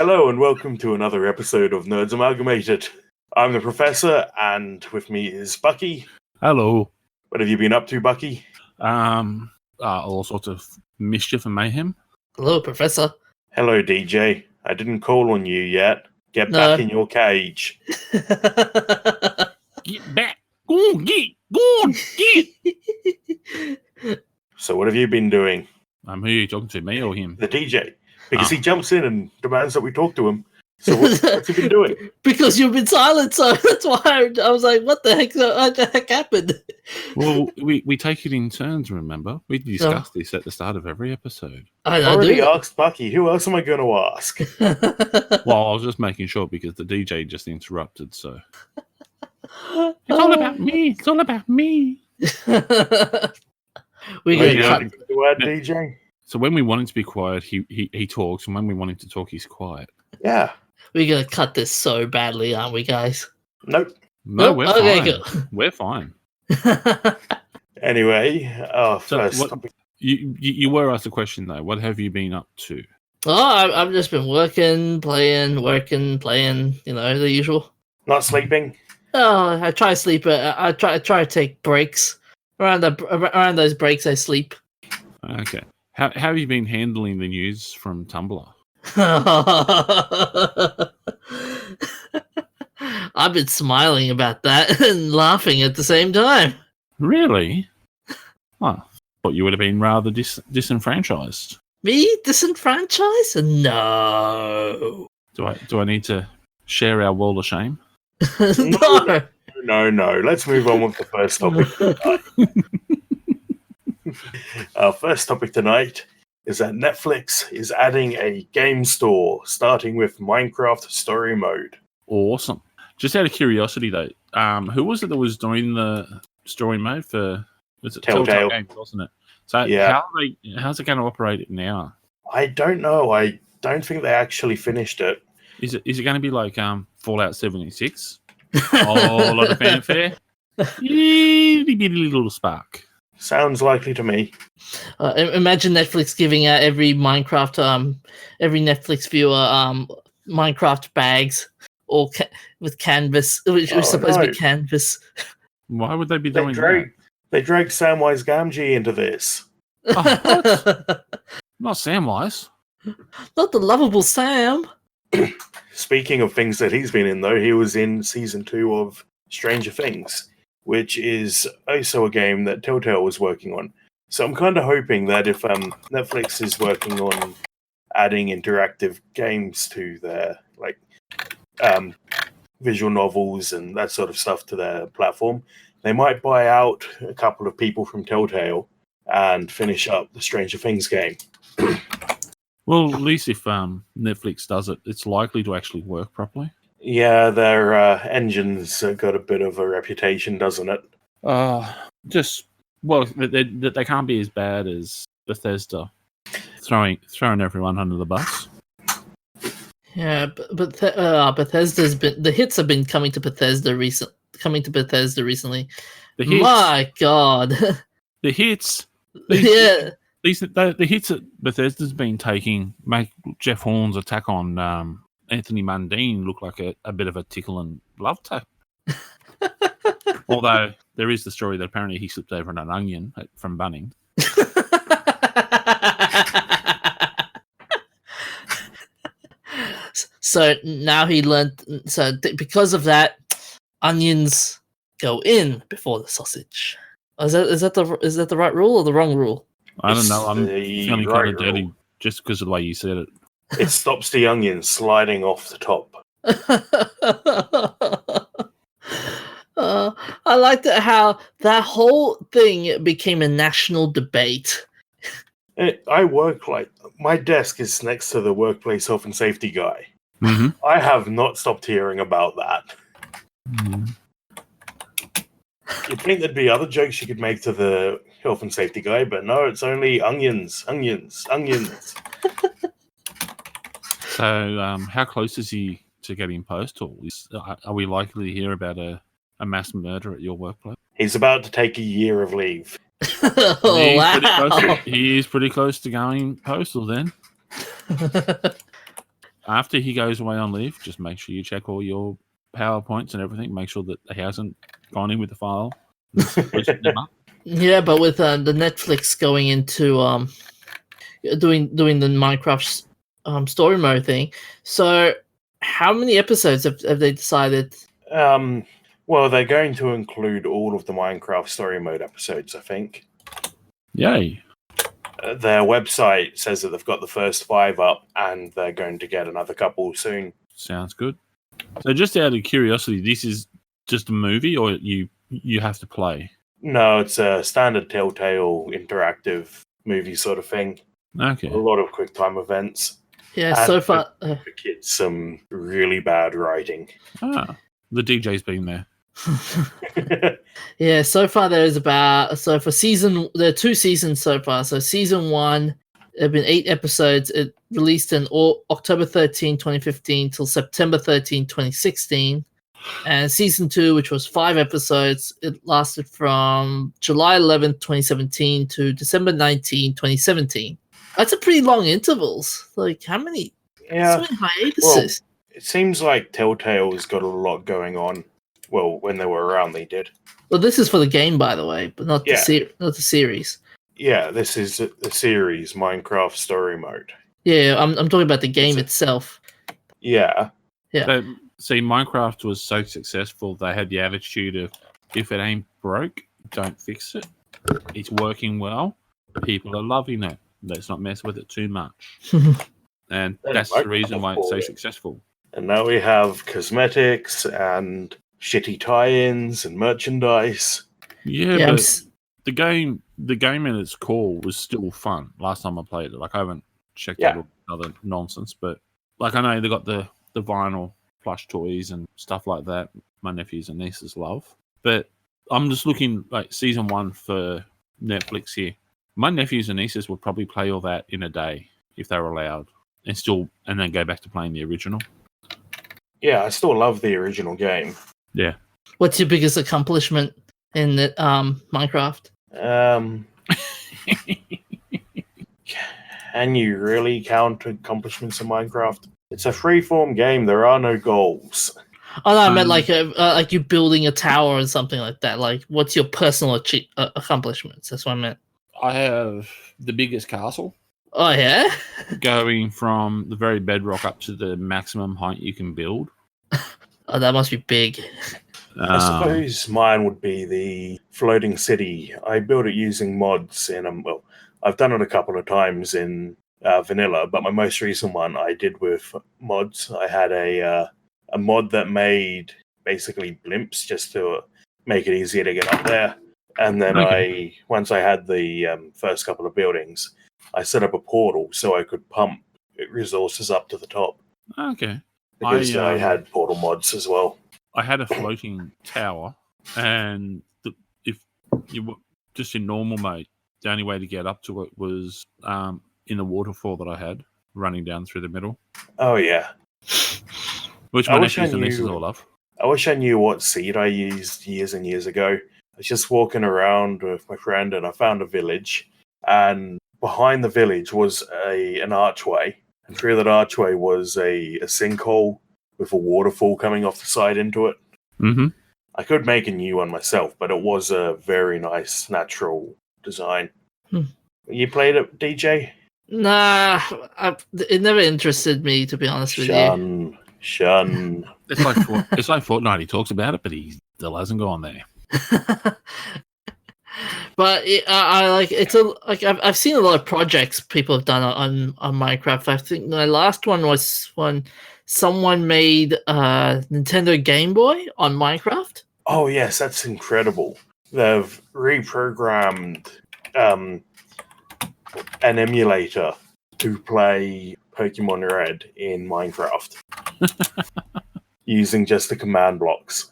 Hello and welcome to another episode of Nerds Amalgamated. I'm the Professor, and with me is Bucky. Hello. What have you been up to, Bucky? All sorts of mischief and mayhem. Hello, Professor. Hello, DJ. I didn't call on you yet. Get back in your cage. Get back. Go on, get. So what have you been doing? Who are you talking to, me or him? The DJ. Because he jumps in and demands that we talk to him. So what's he been doing? Because you've been silent, so that's why I was like, what the heck happened? Well, we take it in turns, remember? We discuss this at the start of every episode. I already asked Bucky. Who else am I going to ask? Well, I was just making sure because the DJ just interrupted, so... It's all about me. It's all about me. We're going to cut DJ. So when we want him to be quiet, he talks, and when we want him to talk, he's quiet. Yeah. We're going to cut this so badly, aren't we, guys? Nope. No, we're okay, fine. Good. We're fine. Anyway, first topic. You were asked a question, though. What have you been up to? Oh, I've just been working, playing, the usual. Not sleeping? Oh, I try to sleep. I try to take breaks. Around those breaks, I sleep. Okay. How have you been handling the news from Tumblr? I've been smiling about that and laughing at the same time. Really? Well, thought you would have been rather disenfranchised. Me? Disenfranchised? No. Do I need to share our wall of shame? No. Let's move on with the first topic tonight. Our first topic tonight is that Netflix is adding a game store, starting with Minecraft Story Mode. Awesome. Just out of curiosity, though, who was it that was doing the story mode for? Was it Telltale Games, wasn't it? So yeah. How's it going to operate it now? I don't know. I don't think they actually finished it. Is it going to be like Fallout 76? Oh, a lot of fanfare. Little spark. Sounds likely to me. Imagine Netflix giving out every Netflix viewer Minecraft bags or with canvas, which was supposed to be canvas. Why would they be doing that? They dragged Samwise Gamgee into this. Not Samwise. Not the lovable Sam. Speaking of things that he's been in, though, he was in Season 2 of Stranger Things, which is also a game that Telltale was working on. So I'm kind of hoping that if Netflix is working on adding interactive games to their visual novels and that sort of stuff to their platform, they might buy out a couple of people from Telltale and finish up the Stranger Things game. Well, at least if Netflix does it, it's likely to actually work properly. Yeah, their engine's got a bit of a reputation, doesn't it? They can't be as bad as Bethesda throwing everyone under the bus. Yeah, but Bethesda's the hits have been coming to Bethesda recently. The hits, my God, the hits. The hits that Bethesda's been taking make Jeff Horn's attack on Anthony Mundine look like a bit of a tickle and love tap. Although there is the story that apparently he slipped over an onion from Bunnings. So now he learned. Because of that, onions go in before the sausage. Is that the right rule or the wrong rule? I don't know. I'm feeling kind of dirty just because of the way you said it. It stops the onion sliding off the top. I liked how that whole thing became a national debate. My desk is next to the workplace health and safety guy. Mm-hmm. I have not stopped hearing about that. Mm-hmm. You'd think there'd be other jokes you could make to the health and safety guy, but no, it's only onions. So, how close is he to getting postal? Are we likely to hear about a mass murder at your workplace? He's about to take a year of leave. Wow. He is pretty close to going postal then. after he goes away on leave, just make sure you check all your PowerPoints and everything. Make sure that he hasn't gone in with the file. Yeah, but with the Netflix going into doing the Minecraft story mode thing, so how many episodes have they decided? Well, they're going to include all of the Minecraft story mode episodes, I think. Yay. Their website says that they've got the first 5 up, and they're going to get another couple soon. Sounds good. So just out of curiosity, this is just a movie, or you have to play? No, it's a standard Telltale interactive movie sort of thing. Okay. A lot of QuickTime events. Yeah, And so far. for kids, some really bad writing. Ah, the DJ's been there. Yeah, so far there are 2 seasons so far. So season 1, there have been 8 episodes. It released in October 13, 2015 till September 13, 2016. And season 2, which was 5 episodes, it lasted from July 11, 2017 to December 19, 2017. That's a pretty long intervals. Like, how many? Yeah. So many hiatuses. Well, it seems like Telltale's got a lot going on. Well, when they were around, they did. Well, this is for the game, by the way, but not the series. Yeah, this is the series, Minecraft Story Mode. Yeah, I'm talking about the game itself. Yeah. Yeah. See, Minecraft was so successful, they had the attitude of, if it ain't broke, don't fix it. It's working well. People are loving it. Let's not mess with it too much. And that's the reason why it's so successful. And now we have cosmetics and shitty tie-ins and merchandise. Yeah, but the game in its core was still fun. Last time I played it, like I haven't checked out all other nonsense, but like I know they got the vinyl plush toys and stuff like that. My nephews and nieces love, but I'm just looking like season 1 for Netflix here. My nephews and nieces would probably play all that in a day if they were allowed, and then go back to playing the original. Yeah, I still love the original game. Yeah. What's your biggest accomplishment in Minecraft? Can you really count accomplishments in Minecraft? It's a free-form game. There are no goals. Oh no, I meant like you building a tower or something like that. Like, what's your personal accomplishments? That's what I meant. I have the biggest castle. Oh yeah, going from the very bedrock up to the maximum height you can build. Oh, that must be big. I suppose mine would be the floating city. I built it using mods I've done it a couple of times in vanilla, but my most recent one I did with mods. I had a mod that made basically blimps just to make it easier to get up there. And then once I had the first couple of buildings, I set up a portal so I could pump resources up to the top. Okay. Because I had portal mods as well. I had a floating tower, and if you were just in normal mode, the only way to get up to it was in the waterfall that I had running down through the middle. Oh, yeah. Which my nephews and nieces all love. I wish I knew what seed I used years and years ago. I was just walking around with my friend, and I found a village, and behind the village was an archway, and through that archway was a sinkhole with a waterfall coming off the side into it. Mm-hmm. I could make a new one myself, but it was a very nice natural design. You played it, DJ? Nah, it never interested me, to be honest with you. Shun. It's like Fortnite. He talks about it, but he still hasn't gone there. But I've seen a lot of projects people have done on Minecraft. I think my last one was when someone made a Nintendo Game Boy on Minecraft. Oh yes, that's incredible. They've reprogrammed an emulator to play Pokemon Red in Minecraft using just the command blocks.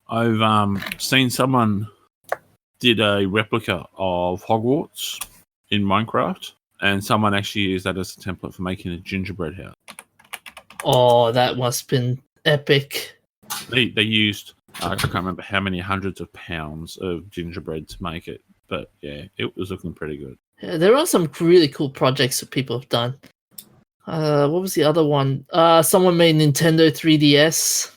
I've seen someone did a replica of Hogwarts in Minecraft, and someone actually used that as a template for making a gingerbread house. Oh, that must have been epic. They used, I can't remember how many hundreds of pounds of gingerbread to make it, but yeah, it was looking pretty good. Yeah, there are some really cool projects that people have done. What was the other one? Someone made Nintendo 3DS.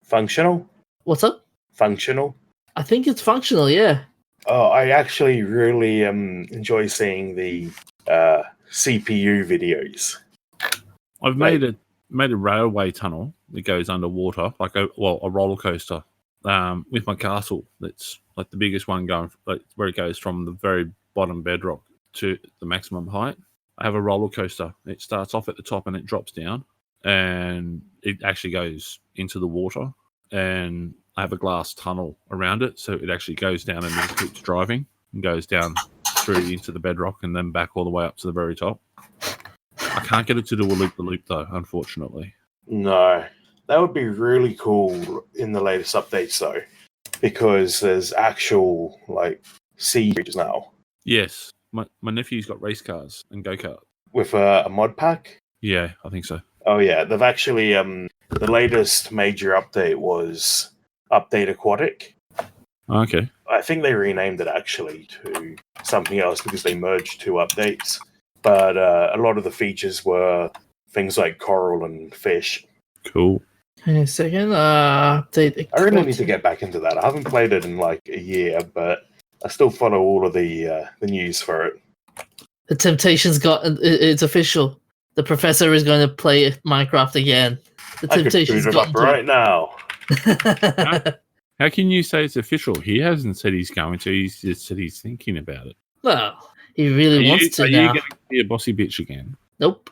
Functional? What's up? Functional? I think it's functional, yeah. Oh, I actually really enjoy seeing the CPU videos. I've made a railway tunnel that goes underwater, like a roller coaster, with my castle. That's like the biggest one going, like where it goes from the very bottom bedrock to the maximum height. I have a roller coaster. It starts off at the top and it drops down, and it actually goes into the water. And I have a glass tunnel around it, so it actually goes down and then keeps driving and goes down through into the bedrock and then back all the way up to the very top. I can't get it to do a loop-the-loop, though, unfortunately. No. That would be really cool in the latest updates, though, because there's actual, like, sea creatures now. Yes. My nephew's got race cars and go-kart. With a mod pack? Yeah, I think so. Oh, yeah. They've actually, the latest major update was Update Aquatic. Okay. I think they renamed it, actually, to something else because they merged two updates. But a lot of the features were things like coral and fish. Cool. Hang on a second. Update. I really need to get back into that. I haven't played it in like a year, but I still follow all of the news for it. The Temptation's it's official. The professor is going to play Minecraft again. The Temptation's I could boot it up right now. How can you say it's official? He hasn't said he's going to. He's just said he's thinking about it. Well, he really wants to now. Are you going to be a bossy bitch again? Nope.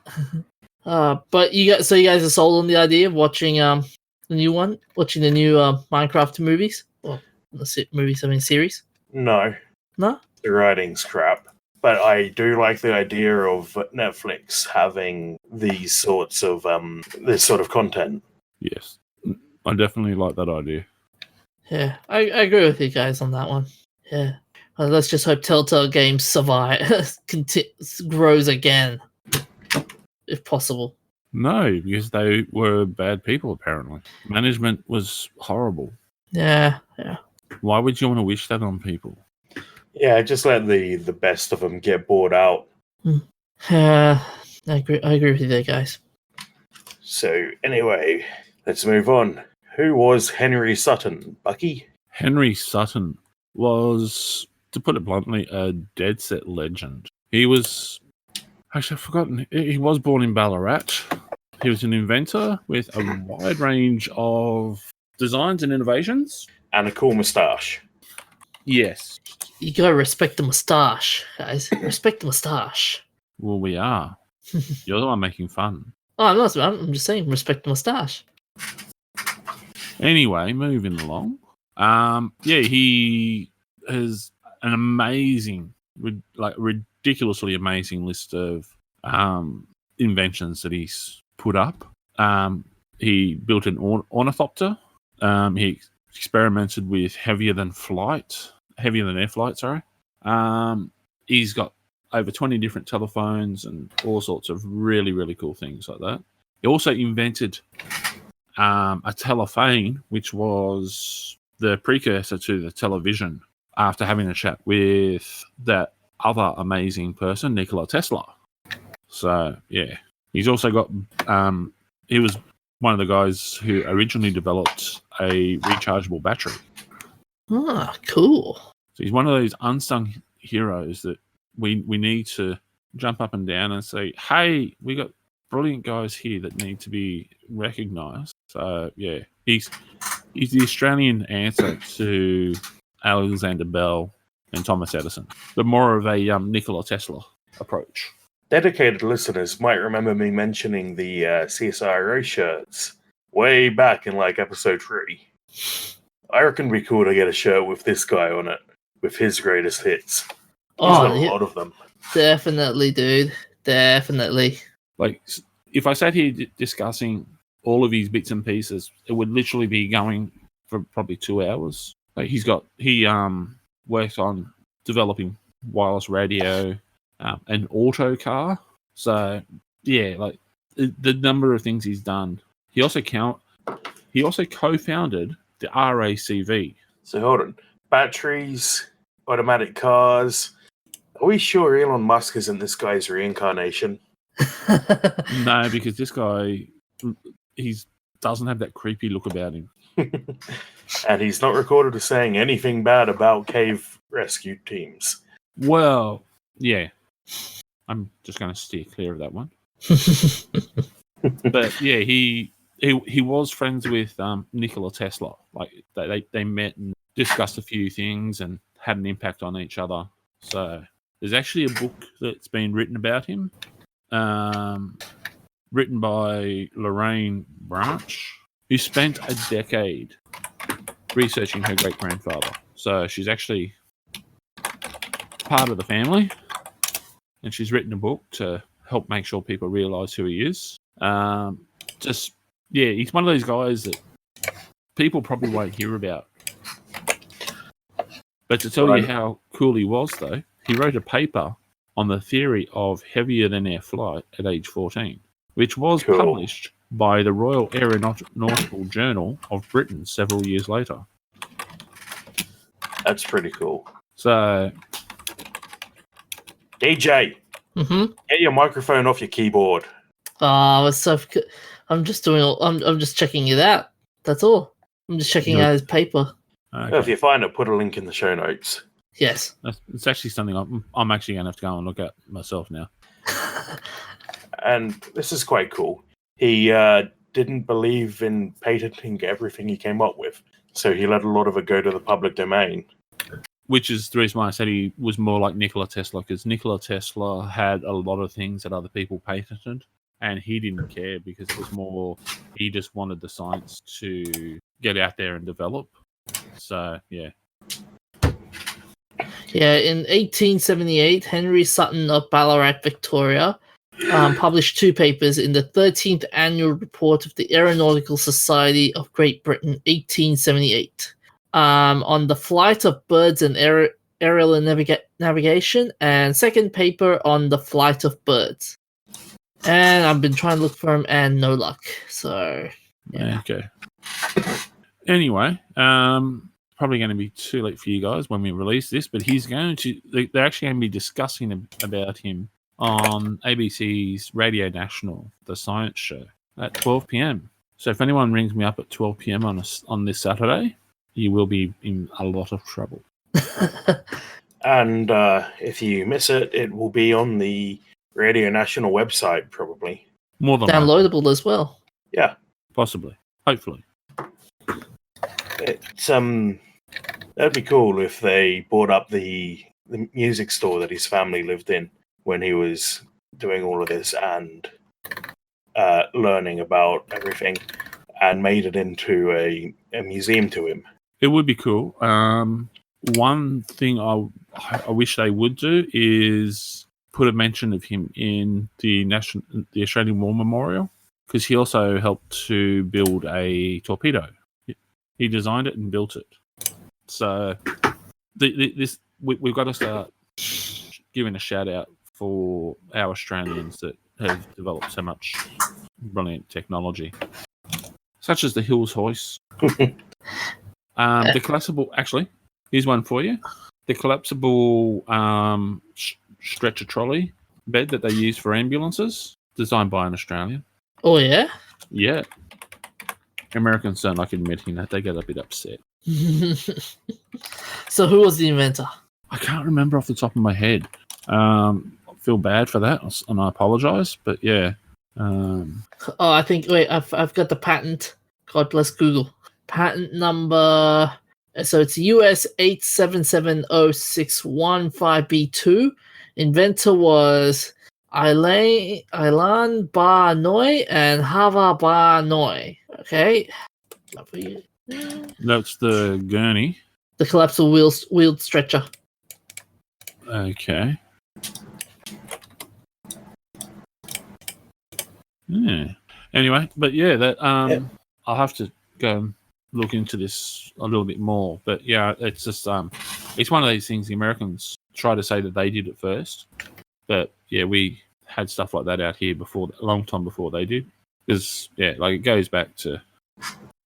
But you guys are sold on the idea of watching the new one, watching the new Minecraft movies, or series. No, the writing's crap. But I do like the idea of Netflix having these sorts of this sort of content. Yes, I definitely like that idea. Yeah, I agree with you guys on that one. Yeah, well, let's just hope Telltale Games survive, grows again, if possible. No, because they were bad people, apparently. Management was horrible. Yeah. Why would you want to wish that on people? Yeah, just let the best of them get bored out. I agree with you there, guys. So, anyway, let's move on. Who was Henry Sutton, Bucky? Henry Sutton was, to put it bluntly, a dead set legend. He was... Actually, I've forgotten. He was born in Ballarat. He was an inventor with a wide range of designs and innovations. And a cool moustache. Yes. You gotta respect the moustache, guys. Respect the moustache. Well, we are. You're the one making fun. Oh, I'm not. I'm just saying, respect the moustache. Anyway, moving along. He has an amazing, ridiculously amazing list of inventions that he's put up. He built an ornithopter. He experimented with heavier than air flight, sorry. He's got over 20 different telephones and all sorts of really, really cool things like that. He also invented a telephone, which was the precursor to the television, after having a chat with that other amazing person, Nikola Tesla. So, yeah. He's also got... he was one of the guys who originally developed a rechargeable battery. Ah, cool. So he's one of those unsung heroes that we need to jump up and down and say, hey, we got brilliant guys here that need to be recognised. So, yeah, he's the Australian answer to Alexander Bell and Thomas Edison, but more of a Nikola Tesla approach. Dedicated listeners might remember me mentioning the CSIRO shirts way back in like episode 3. I reckon it'd be cool to get a shirt with this guy on it, with his greatest hits. He's got a lot of them. Definitely, dude. Definitely. Like, if I sat here discussing all of his bits and pieces, it would literally be going for probably 2 hours. Like, he worked on developing wireless radio, an auto car. So, yeah, like the number of things he's done. He also co-founded the RACV. So hold on. Batteries, automatic cars. Are we sure Elon Musk isn't this guy's reincarnation? No, because this guy, he doesn't have that creepy look about him. And he's not recorded as saying anything bad about cave rescue teams. Well, yeah. I'm just going to steer clear of that one. But yeah, he was friends with Nikola Tesla. Like they met and discussed a few things and had an impact on each other. So there's actually a book that's been written about him, written by Lorraine Branch, who spent a decade researching her great-grandfather. So she's actually part of the family, and she's written a book to help make sure people realise who he is. He's one of those guys that people probably won't hear about. But to tell you how cool he was, though, he wrote a paper on the theory of heavier-than-air flight at age 14, which was published by the Royal Aeronautical Journal of Britain several years later. That's pretty cool. So, DJ, get your microphone off your keyboard. I'm just I'm just checking it out. That's all. I'm just checking out his paper. okay. Well, if you find it, put a link in the show notes. Yes. It's actually something I'm actually going to have to go and look at myself now. And this is quite cool. He didn't believe in patenting everything he came up with, so he let a lot of it go to the public domain. Which is the reason why I said he was more like Nikola Tesla, because Nikola Tesla had a lot of things that other people patented, and he didn't care because it was more, he just wanted the science to get out there and develop. So, yeah. Yeah, in 1878, Henry Sutton of Ballarat, Victoria, published 2 papers in the 13th Annual Report of the Aeronautical Society of Great Britain, 1878, on the flight of birds and aerial navigation, and second paper on the flight of birds. And I've been trying to look for him, and no luck. So, yeah. Okay. Anyway, probably going to be too late for you guys when we release this, but they're actually going to be discussing about him on ABC's Radio National, the science show, at 12 p.m. So if anyone rings me up at 12 p.m. on this Saturday, you will be in a lot of trouble. And if you miss it, it will be on the Radio National website, probably. More than downloadable likely. as well. Yeah. Possibly. Hopefully. It's that'd be cool if they brought up the music store that his family lived in when he was doing all of this and learning about everything, and made it into a museum to him. It would be cool. One thing I wish they would do is put a mention of him in the Australian War Memorial, because he also helped to build a torpedo. He designed it and built it. So we've got to start giving a shout out for our Australians that have developed so much brilliant technology, such as the Hills hoist. The collapsible, actually, here's one for you. The collapsible stretcher trolley bed that they use for ambulances, designed by an Australian. Oh, yeah? Yeah. Americans don't like admitting that. They get a bit upset. So who was the inventor? I can't remember off the top of my head. I feel bad for that, and I apologise, but yeah. I think, wait, I've got the patent. God bless Google. Patent number, so it's US 8770615B2. Inventor was Ilan Ba Noi and Hava Ba Noi. Okay. That's the gurney. The collapsible wheeled stretcher. Okay. Yeah. Anyway, but yeah, that I'll have to go and look into this a little bit more. But yeah, it's just it's one of these things the Americans try to say that they did it first. But yeah, we had stuff like that out here before, a long time before they did. Because yeah, like it goes back to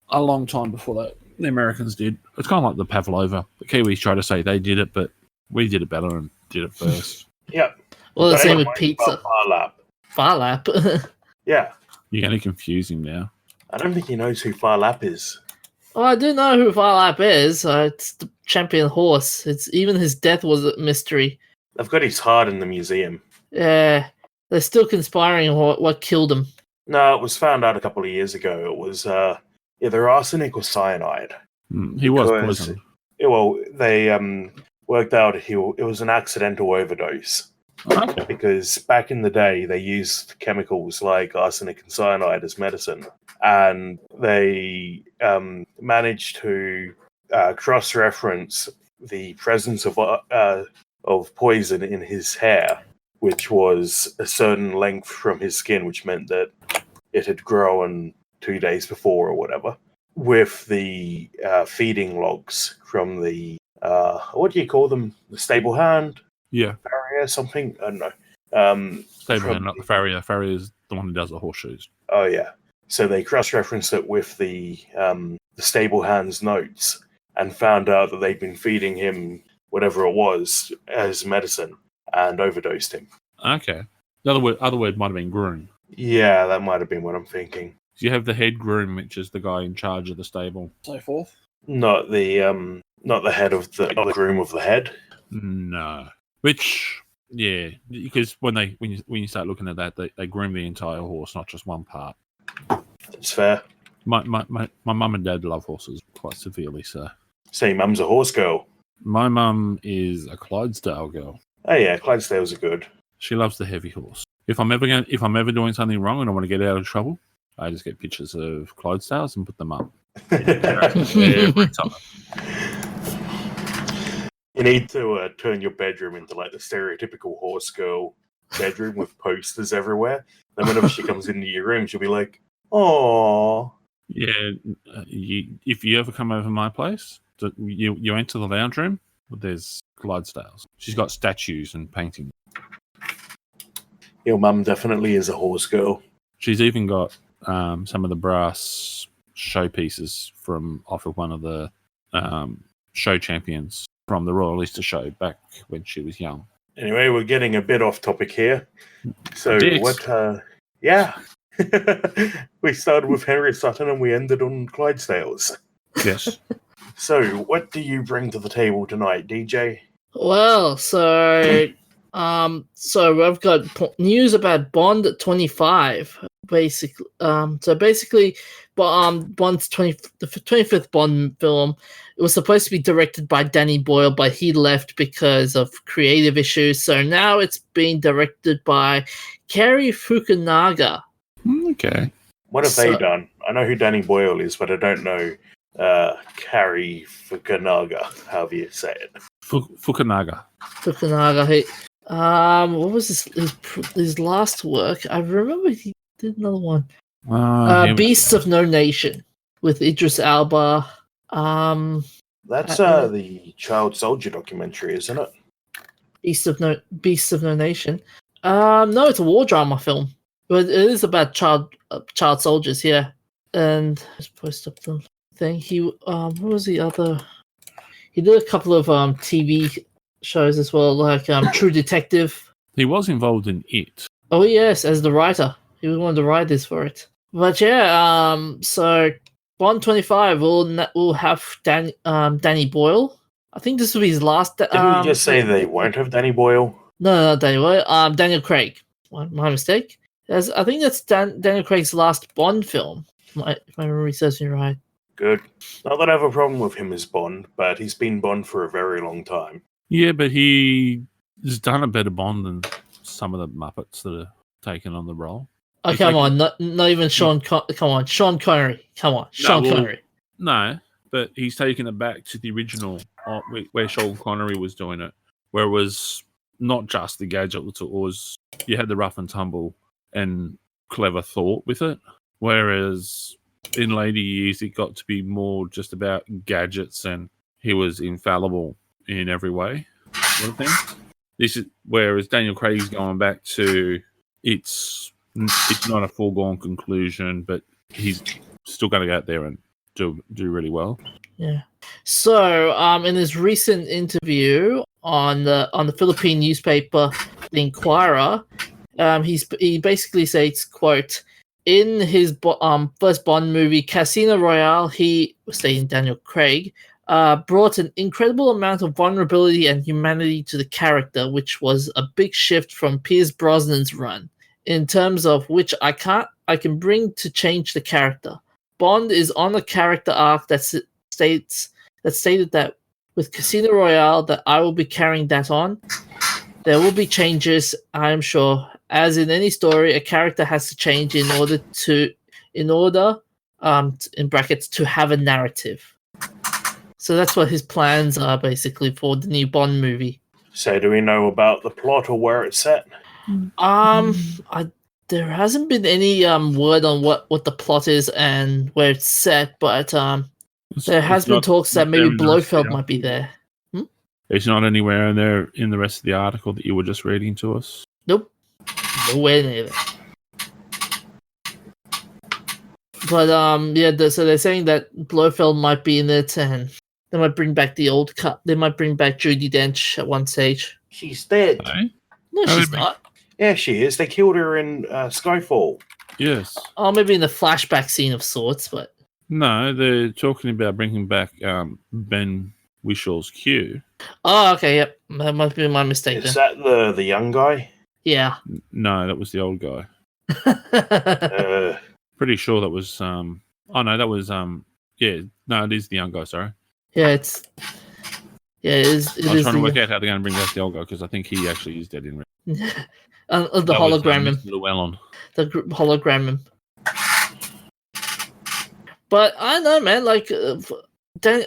a long time before that the Americans did. It's kind of like the pavlova. The Kiwis try to say they did it, but we did it better and did it first. Yep. Well, the same with pizza. Far Lap. Yeah. You're going to confuse him now. I don't think he knows who Far Lap is. Oh, I do know who Far Lap is. It's the champion horse. It's even his death was a mystery. They've got his heart in the museum. Yeah, they're still conspiring on what killed him. No, it was found out a couple of years ago. It was either arsenic or cyanide. He was poisoned. Well, they worked out it was an accidental overdose. Okay. Because back in the day, they used chemicals like arsenic and cyanide as medicine, and they managed to cross-reference the presence of poison in his hair, which was a certain length from his skin, which meant that it had grown 2 days before or whatever, with the feeding logs from the what do you call them? The stable hand. Yeah. Farrier, something? I don't know. Stable hand, not the farrier. Farrier is the one who does the horseshoes. Oh, yeah. So they cross-referenced it with the stable hand's notes and found out that they'd been feeding him whatever it was as medicine and overdosed him. Okay. The other word might have been groom. Yeah, that might have been what I'm thinking. So you have the head groom, which is the guy in charge of the stable. So forth. Not the head of the groom of the head. No. Which, yeah, because when you start looking at that, they groom the entire horse, not just one part. That's fair. My mum and dad love horses quite severely, so. So your mum's a horse girl. My mum is a Clydesdale girl. Oh yeah, Clydesdales are good. She loves the heavy horse. If I'm ever doing something wrong and I want to get out of trouble, I just get pictures of Clydesdales and put them up. Every time. You need to turn your bedroom into like the stereotypical horse girl bedroom with posters everywhere. Then whenever she comes into your room, she'll be like, "Oh, yeah." If you ever come over my place, you enter the lounge room. There's Clydesdales. She's got statues and paintings. Your mum definitely is a horse girl." She's even got some of the brass showpieces off of one of the show champions from the Royal Easter Show back when she was young. Anyway, we're getting a bit off topic here. So Dicks. Yeah. We started with Henry Sutton and we ended on Clydesdales. Yes. So, what do you bring to the table tonight, DJ? Well, so I've got news about Bond 25. Basically, Bond's the 25th Bond film. It was supposed to be directed by Danny Boyle, but he left because of creative issues. So now it's being directed by Cary Fukunaga. Okay. What have they done? I know who Danny Boyle is, but I don't know Cary Fukunaga, however you say it. Fukunaga. Fukunaga. What was his last work? I remember he did another one. Beasts of No Nation with Idris Elba. That's the child soldier documentary, isn't it? Beasts of No Nation. No, it's a war drama film, but it is about child soldiers. Yeah, and just post up the thing. He what was the other? He did a couple of TV shows as well, like True Detective. He was involved in it. Oh yes, as the writer. He was one of the writers for it. But yeah, so Bond 25 will have Danny Boyle. I think this will be his last. Didn't you just say they won't have Danny Boyle? No, not Danny Boyle. Daniel Craig. My mistake. I think that's Daniel Craig's last Bond film. If my memory serves me right. Good. Not that I have a problem with him as Bond, but he's been Bond for a very long time. Yeah, but he's done a better Bond than some of the Muppets that are taken on the role. Oh, come on. Not even Sean. Come on. Sean Connery. Come on. Sean Connery. No, but he's taken it back to the original where Sean Connery was doing it, where it was not just the gadget, it was you had the rough and tumble and clever thought with it. Whereas in later years, it got to be more just about gadgets and he was infallible in every way. Sort of thing. This is whereas Daniel Craig's going back to it's not a foregone conclusion, but he's still going to go out there and do really well. Yeah. So, in his recent interview on the Philippine newspaper, The Inquirer, He basically says, quote, in his first Bond movie, Casino Royale, he, stating Daniel Craig, brought an incredible amount of vulnerability and humanity to the character, which was a big shift from Pierce Brosnan's run, in terms of which I can bring to change the character. Bond is on a character arc that stated that with Casino Royale that I will be carrying that on. There will be changes, I'm sure. As in any story, a character has to change in order in brackets to have a narrative. So that's what his plans are basically for the new Bond movie. So do we know about the plot or where it's set? There hasn't been any word on what the plot is and where it's set, but there has been talks that maybe Blofeld might be there. It's not anywhere in there in the rest of the article that you were just reading to us. Nope. Nowhere near it. But so they're saying that Blofeld might be in it, and they might bring back the old cut. They might bring back Judi Dench at one stage. She's dead. No, she's not. Yeah, she is. They killed her in Skyfall. Yes. Oh, maybe in a flashback scene of sorts, but no, they're talking about bringing back Ben Whishaw's Q. Oh, okay, yep. That must be my mistake. Is that the young guy? Yeah. No, that was the old guy. Pretty sure that was oh no, that was it is the young guy, sorry. Yeah, it is. I was trying to work out how they're going to bring back the old guy because I think he actually is dead in real. The hologram him. Llewellyn. The hologram him. But I don't know, man. Like,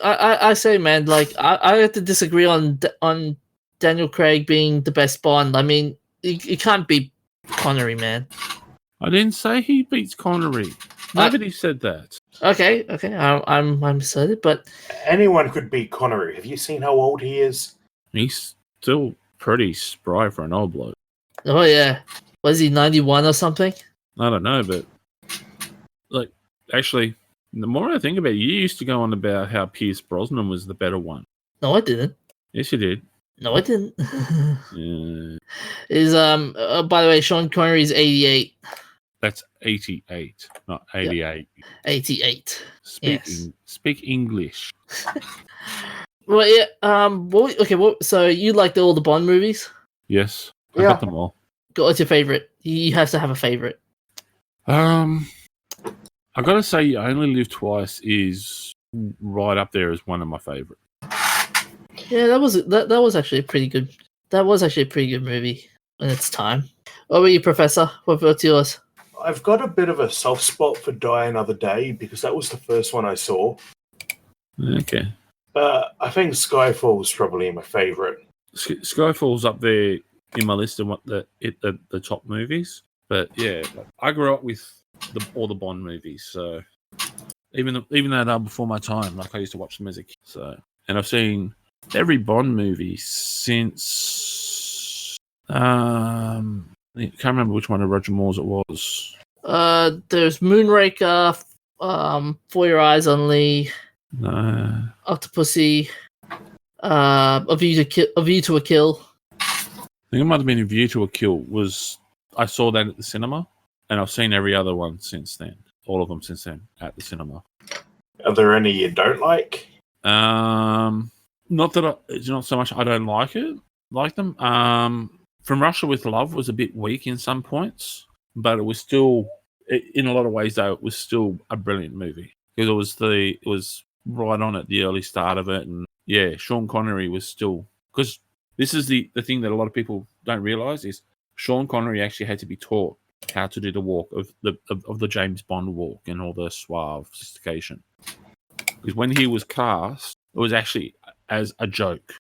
I say, man. Like, I have to disagree on Daniel Craig being the best Bond. I mean, you can't beat Connery, man. I didn't say he beats Connery. Nobody said that. Okay. I'm sorry, but anyone could beat Connery. Have you seen how old he is? He's still pretty spry for an old bloke. Oh yeah, was he 91 or something? I don't know, but like, actually, the more I think about it, you used to go on about how Pierce Brosnan was the better one. No, I didn't. Yes, you did. No, I didn't. Yeah. Is by the way, Sean Connery is 88. That's 88, not 88. Yep. 88. Speak English. Well, yeah. So you liked all the Bond movies? Yes, I got them all. What's your favorite? You have to have a favorite. I gotta say, You Only Live Twice is right up there as one of my favorite. Yeah, that was actually a pretty good. That was actually a pretty good movie in its time. What about you, Professor? What's yours? I've got a bit of a soft spot for Die Another Day because that was the first one I saw. Okay. But I think Skyfall's probably my favourite. Skyfall's up there in my list of the top movies. But yeah, I grew up with all the Bond movies, so even though they're before my time, like I used to watch them as a kid. So, and I've seen every Bond movie since I can't remember which one of Roger Moore's it was. There's Moonraker, For Your Eyes Only, Octopussy, A View to a Kill. I think it might have been A View to a Kill. I saw that at the cinema, and I've seen every other one since then. All of them since then at the cinema. Are there any you don't like? Not that it's not so much I don't like them. From Russia with Love was a bit weak in some points, but it was still, in a lot of ways though, it was still a brilliant movie because it was right on at the early start of it, and yeah, Sean Connery was still, because this is the thing that a lot of people don't realize is Sean Connery actually had to be taught how to do the walk of the James Bond walk and all the suave sophistication, because when he was cast, it was actually as a joke.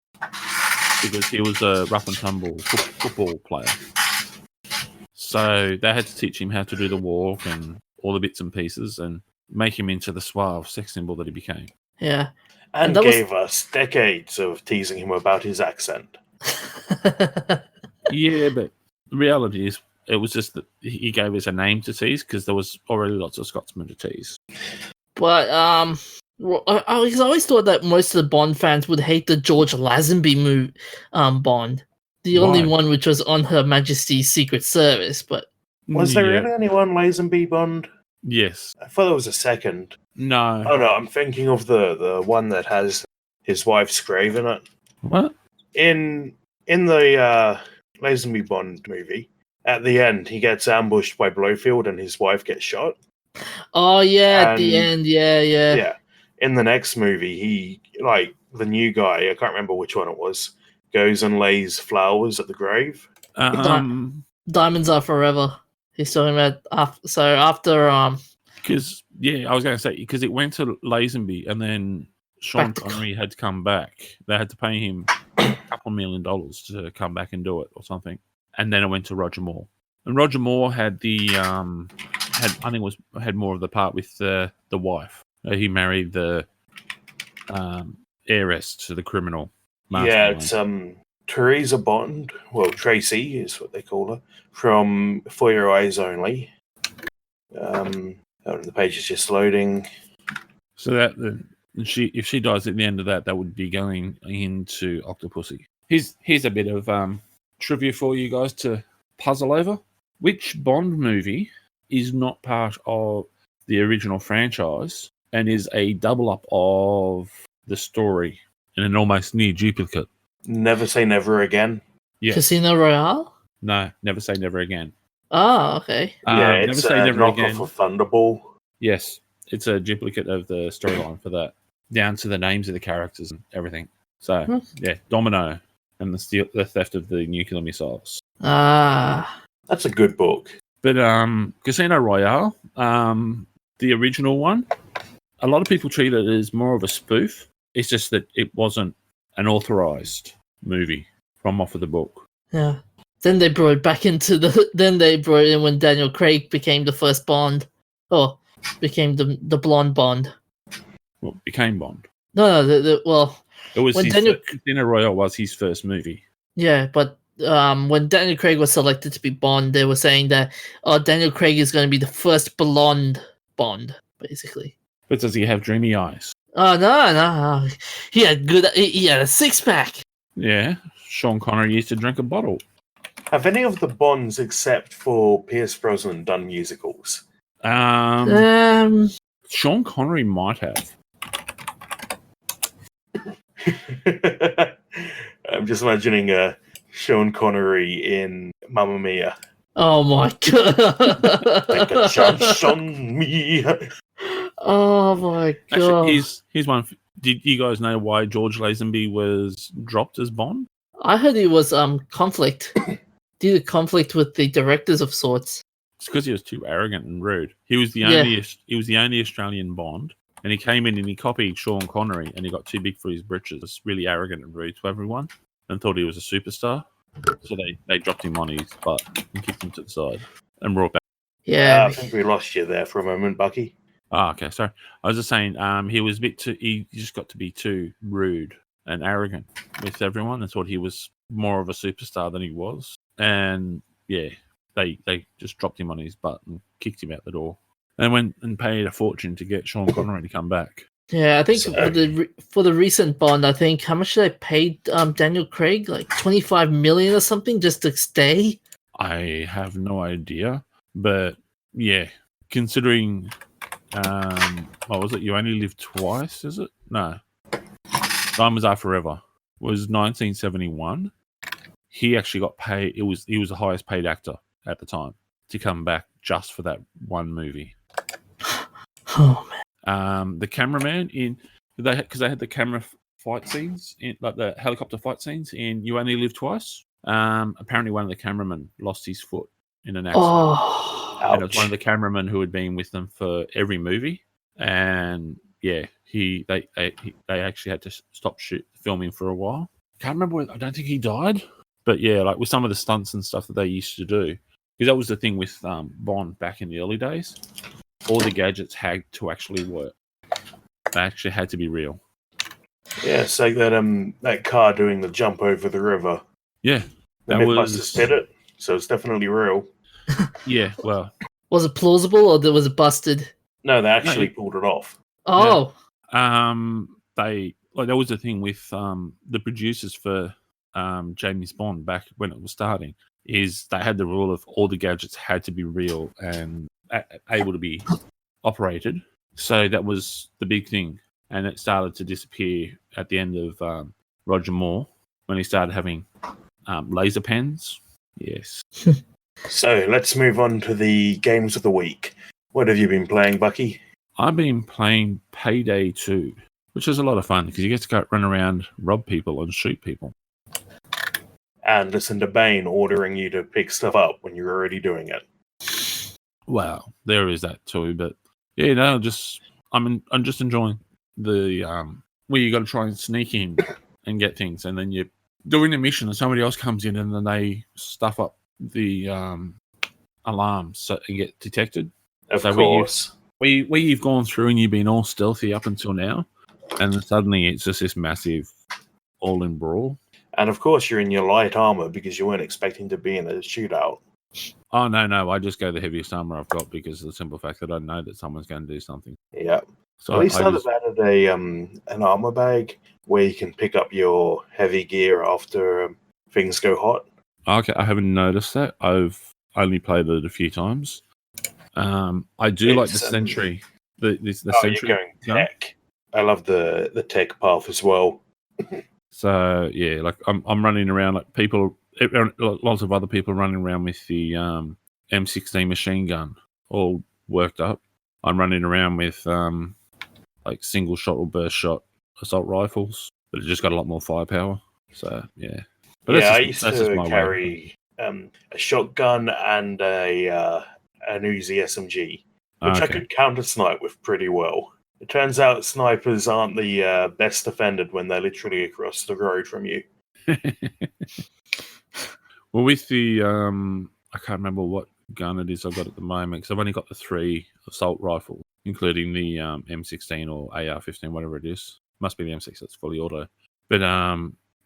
Because he was a rough and tumble football player. So they had to teach him how to do the walk and all the bits and pieces and make him into the suave sex symbol that he became. Yeah. And gave us decades of teasing him about his accent. Yeah, but the reality is it was just that he gave us a name to tease because there was already lots of Scotsmen to tease. But, I always thought that most of the Bond fans would hate the George Lazenby Bond. the only Right. one which was on Her Majesty's Secret Service, but Was there Yeah. really only one Lazenby Bond? Yes. I thought there was a second. No. Oh no, I'm thinking of the one that has his wife's grave in it. What? In the Lazenby Bond movie, at the end, he gets ambushed by Blofeld and his wife gets shot. oh yeah, at the And- end, yeah. Yeah. In the next movie, he, like, the new guy, I can't remember which one it was, goes and lays flowers at the grave. Diamonds Are Forever. He's talking about after because I was going to say because it went to Lazenby and then Sean Back to- Connery had to come back. They had to pay him a couple $1 million to come back and do it or something, and then it went to Roger Moore. And Roger Moore had the had more of the part with the wife. He married the heiress to the criminal. Yeah, mastermind. it's Teresa Bond. Well, Tracy is what they call her from For Your Eyes Only. The page is just loading. So that if she dies at the end of that, that would be going into Octopussy. Here's a bit of trivia for you guys to puzzle over. Which Bond movie is not part of the original franchise and is a double up of the story and an almost near duplicate? Never Say Never Again. Yes. Casino Royale. No, Never Say Never Again. Oh, okay. Yeah, Never it's Say a Never knockoff Again. of Thunderball. Yes, it's a duplicate of the storyline for that, down to the names of the characters and everything. So, yeah, Domino and the theft of the nuclear missiles. That's a good book. But Casino Royale, the original one, a lot of people treat it as more of a spoof. It's just that it wasn't an authorized movie from off of the book. Yeah. Then they brought it back into then they brought it in when Daniel Craig became the first Bond. Oh, became the blonde Bond. Well, it became Bond. No, well, It was when his Daniel- Casino Royale was his first movie. yeah, but when Daniel Craig was selected to be Bond, they were saying that Daniel Craig is going to be the first blonde Bond, basically. But does he have dreamy eyes? Oh no, he had a six pack. Yeah, Sean Connery used to drink a bottle. Have any of the Bonds except for Pierce Brosnan done musicals? Sean Connery might have. I'm just imagining Sean Connery in Mamma Mia. Oh my god! Take a chance on me. Oh my god! Actually, here's one. Did you guys know why George Lazenby was dropped as Bond? I heard it was conflict due to conflict with the directors of sorts. It's because he was too arrogant and rude. He was the only Australian Bond, and he came in and he copied Sean Connery, and he got too big for his britches. Really arrogant and rude to everyone, and thought he was a superstar. So they dropped him on his butt and kicked him to the side and brought back. Yeah, I think we lost you there for a moment, Bucky. Oh, okay, sorry. I was just saying, he was a bit too. He just got to be too rude and arrogant with everyone, and thought he was more of a superstar than he was. And yeah, they just dropped him on his butt and kicked him out the door, and went and paid a fortune to get Sean Connery to come back. yeah. I think for the recent Bond, I think how much did I pay Daniel Craig? Like 25 million or something just to stay. I have no idea, but yeah, considering, what was it? You only live twice, is it? No, Diamonds Are Forever was 1971. He actually got paid. He was the highest paid actor at the time to come back just for that one movie. Oh man! The cameraman because they had the camera fight scenes, like the helicopter fight scenes in You Only Live Twice. Apparently, one of the cameramen lost his foot in an accident. Oh, And it was one of the cameramen who had been with them for every movie. And yeah, they actually had to stop filming for a while. Can't remember. I don't think he died. But yeah, like with some of the stunts and stuff that they used to do, because that was the thing with Bond back in the early days. All the gadgets had to actually work. They actually had to be real. Yeah, it's like that car doing the jump over the river. Yeah, The Mythbusters did it, so it's definitely real. Yeah, well, was it plausible or was it busted? No, they actually pulled it off. Oh, that was the thing with the producers for James Bond back when it was starting, is they had the rule of all the gadgets had to be real and able to be operated. So that was the big thing. And it started to disappear at the end of Roger Moore when he started having laser pens. Yes. So let's move on to the games of the week. What have you been playing, Bucky? I've been playing Payday 2, which is a lot of fun because you get to go run around, rob people, and shoot people. And listen to Bane ordering you to pick stuff up when you're already doing it. Well, there is that too, but yeah, no, I'm just enjoying the where you got to try and sneak in and get things, and then you're doing a mission, and somebody else comes in, and then they stuff up the alarms so and get detected. Of course. Where you've gone through and you've been all stealthy up until now, and then suddenly it's just this massive all-in brawl. And of course, you're in your light armor because you weren't expecting to be in a shootout. Oh, no, I just go the heaviest armor I've got because of the simple fact that I know that someone's going to do something. Yeah. So at least I've added an armor bag where you can pick up your heavy gear after things go hot. Okay, I haven't noticed that. I've only played it a few times. I do like the Sentry. The Sentry. You're going tech. I love the tech path as well. So yeah, like I'm running around like people. Lots of other people running around with the M16 machine gun, all worked up. I'm running around with like single shot or burst shot assault rifles, but it just got a lot more firepower. So yeah. But I used to carry a shotgun and an Uzi SMG, which I could counter snipe with pretty well. It turns out snipers aren't the best defended when they're literally across the road from you. Well, with the I can't remember what gun it is I've got at the moment because I've only got the 3 assault rifles, including the M16 or AR-15, whatever it is. Must be the M6 that's fully auto. But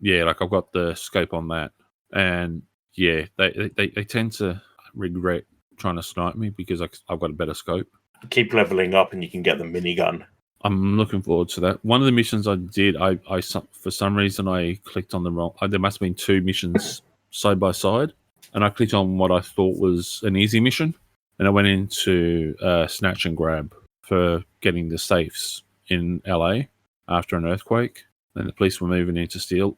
yeah, like I've got the scope on that, and yeah, they tend to regret trying to snipe me because I've got a better scope. Keep leveling up, and you can get the minigun. I'm looking forward to that. One of the missions I did, I for some reason I clicked on the wrong. There must have been 2 missions side by side, and I clicked on what I thought was an easy mission, and I went into snatch and grab for getting the safes in LA after an earthquake. Then the police were moving in to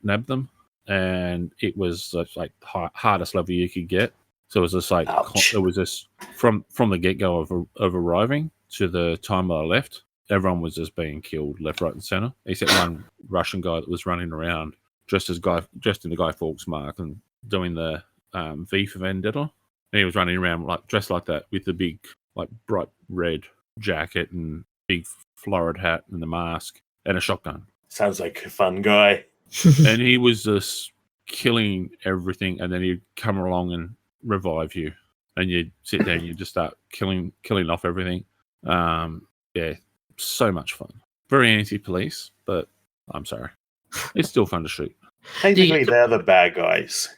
nab them, and it was like the hardest level you could get. So it was just like it was just from the get go of arriving to the time that I left. Everyone was just being killed left, right, and center, except one Russian guy that was running around dressed in the Guy Fawkes mark and doing the V for Vendetta. And he was running around like dressed like that with the big, like bright red jacket and big florid hat and the mask and a shotgun. Sounds like a fun guy. And he was just killing everything, and then he'd come along and revive you, and you'd sit there and you just start killing off everything. Yeah, so much fun. Very anti-police, but I'm sorry, it's still fun to shoot. Technically, they're the bad guys.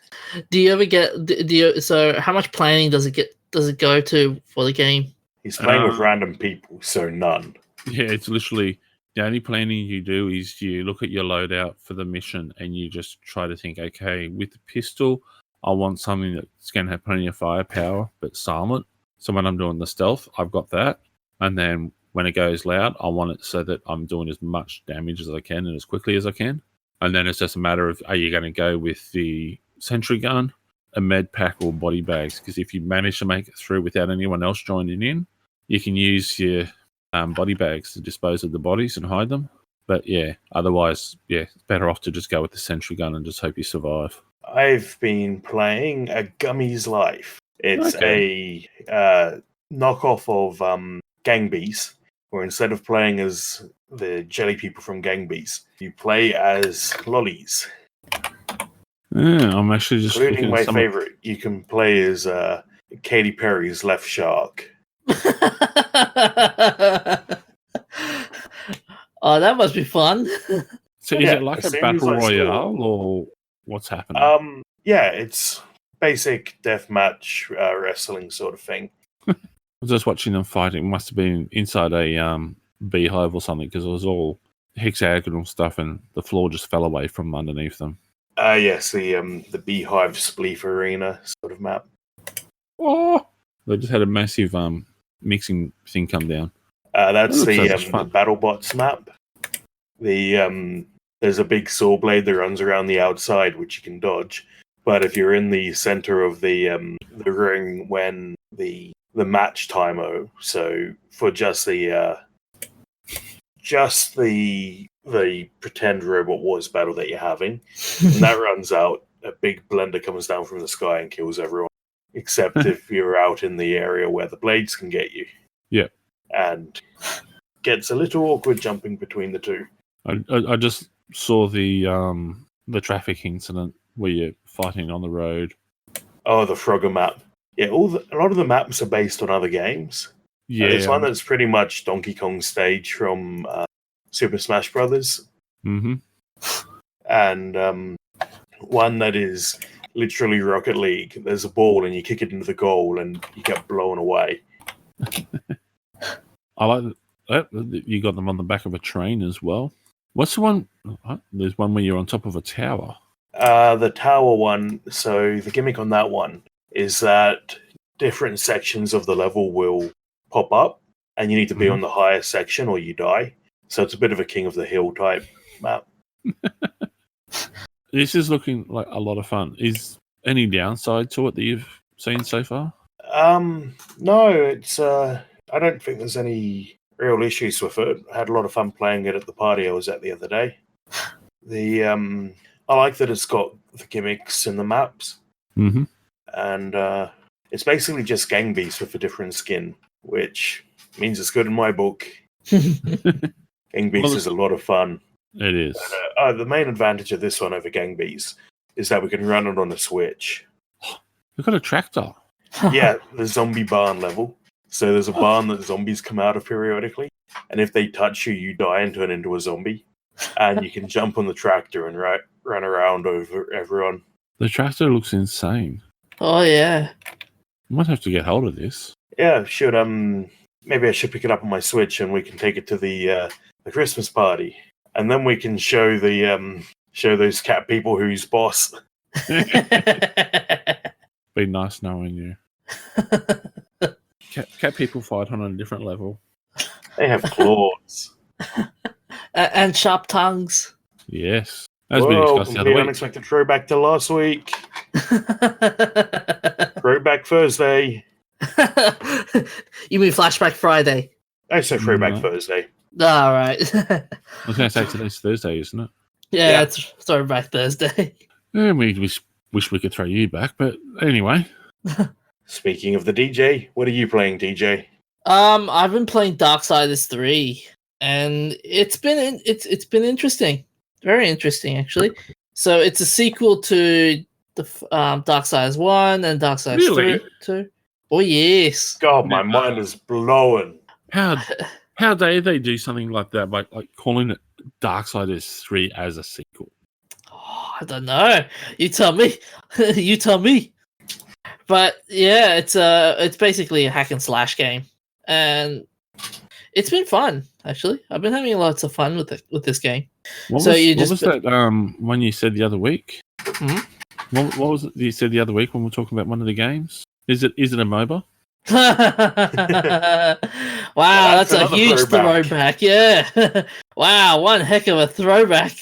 Do you ever get? So how much planning does it go to for the game? He's playing with random people, so none. Yeah, it's literally the only planning you do is you look at your loadout for the mission and you just try to think, okay, with the pistol, I want something that's going to have plenty of firepower but silent. So when I'm doing the stealth, I've got that. And then when it goes loud, I want it so that I'm doing as much damage as I can and as quickly as I can. And then it's just a matter of, are you going to go with the sentry gun, a med pack, or body bags? Because if you manage to make it through without anyone else joining in, you can use your body bags to dispose of the bodies and hide them. But yeah, otherwise, yeah, it's better off to just go with the sentry gun and just hope you survive. I've been playing A Gummy's Life. It's a knockoff of Gang Beasts, where instead of playing as the jelly people from Gang Beasts, you play as lollies. Yeah, I'm actually just including my favorite. You can play as Katy Perry's Left Shark. Oh, that must be fun. So is it like a battle royale or what's happening? Yeah, it's basic deathmatch wrestling sort of thing. I was just watching them fight. It must have been inside a beehive or something because it was all hexagonal stuff and the floor just fell away from underneath them. Yes, the Beehive Spleef Arena sort of map. Oh, they just had a massive mixing thing come down. That's That looks so the much fun. BattleBots map. There's a big saw blade that runs around the outside, which you can dodge. But if you're in the center of the ring when the match timer, so for just the pretend robot wars battle that you're having, and that runs out, a big blender comes down from the sky and kills everyone, except if you're out in the area where the blades can get you. Yeah. And gets a little awkward jumping between the two. I just saw the traffic incident where you're fighting on the road. Oh, the Frogger map. Yeah, a lot of the maps are based on other games. Yeah, There's one that's pretty much Donkey Kong stage from Super Smash Brothers. Mm-hmm. And one that is literally Rocket League. There's a ball and you kick it into the goal and you get blown away. I like that. You got them on the back of a train as well. What's the one? There's one where you're on top of a tower. The tower one, so the gimmick on that one is that different sections of the level will pop up and you need to be on the highest section or you die. So it's a bit of a King of the Hill type map. This is looking like a lot of fun. Is any downside to it that you've seen so far? No, it's I don't think there's any real issues with it. I had a lot of fun playing it at the party I was at the other day. I like that it's got the gimmicks in the maps. Mm-hmm. And it's basically just Gang Beasts with a different skin, which means it's good in my book. Gang Beasts is a lot of fun. It is. The main advantage of this one over Gang Beasts is that we can run it on a Switch. We've got a tractor. Yeah, the zombie barn level. So there's a barn that zombies come out of periodically, and if they touch you, you die and turn into a zombie. And you can jump on the tractor and run around over everyone. The tractor looks insane. Oh yeah. Might have to get hold of this. Yeah, should maybe I should pick it up on my Switch and we can take it to the Christmas party, and then we can show those cat people who's boss. Be nice knowing you. Cat people fight on a different level. They have claws. And sharp tongues. Yes. As we discussed the other week. Unexpected throwback to last week. Throwback Thursday. You mean Flashback Friday? I say Throwback Thursday. All right. I was going to say today's Thursday, isn't it? Yeah, it's Throwback Thursday. Yeah, we wish we could throw you back, but anyway. Speaking of the DJ, what are you playing, DJ? I've been playing Darksiders 3, and it's been interesting, very interesting actually. So it's a sequel to the Darksiders 1 and Darksiders 2. Oh yes. God, my mind is blowing. How dare they do something like that, like calling it Darksiders 3 as a sequel? Oh, I don't know. You tell me. You tell me. But yeah, it's basically a hack and slash game, and it's been fun actually. I've been having lots of fun with this game. What was that one you said the other week? Mm-hmm. What was it you said the other week when we were talking about one of the games? Is it a MOBA? Wow, that's a huge throwback. Yeah. Wow, one heck of a throwback.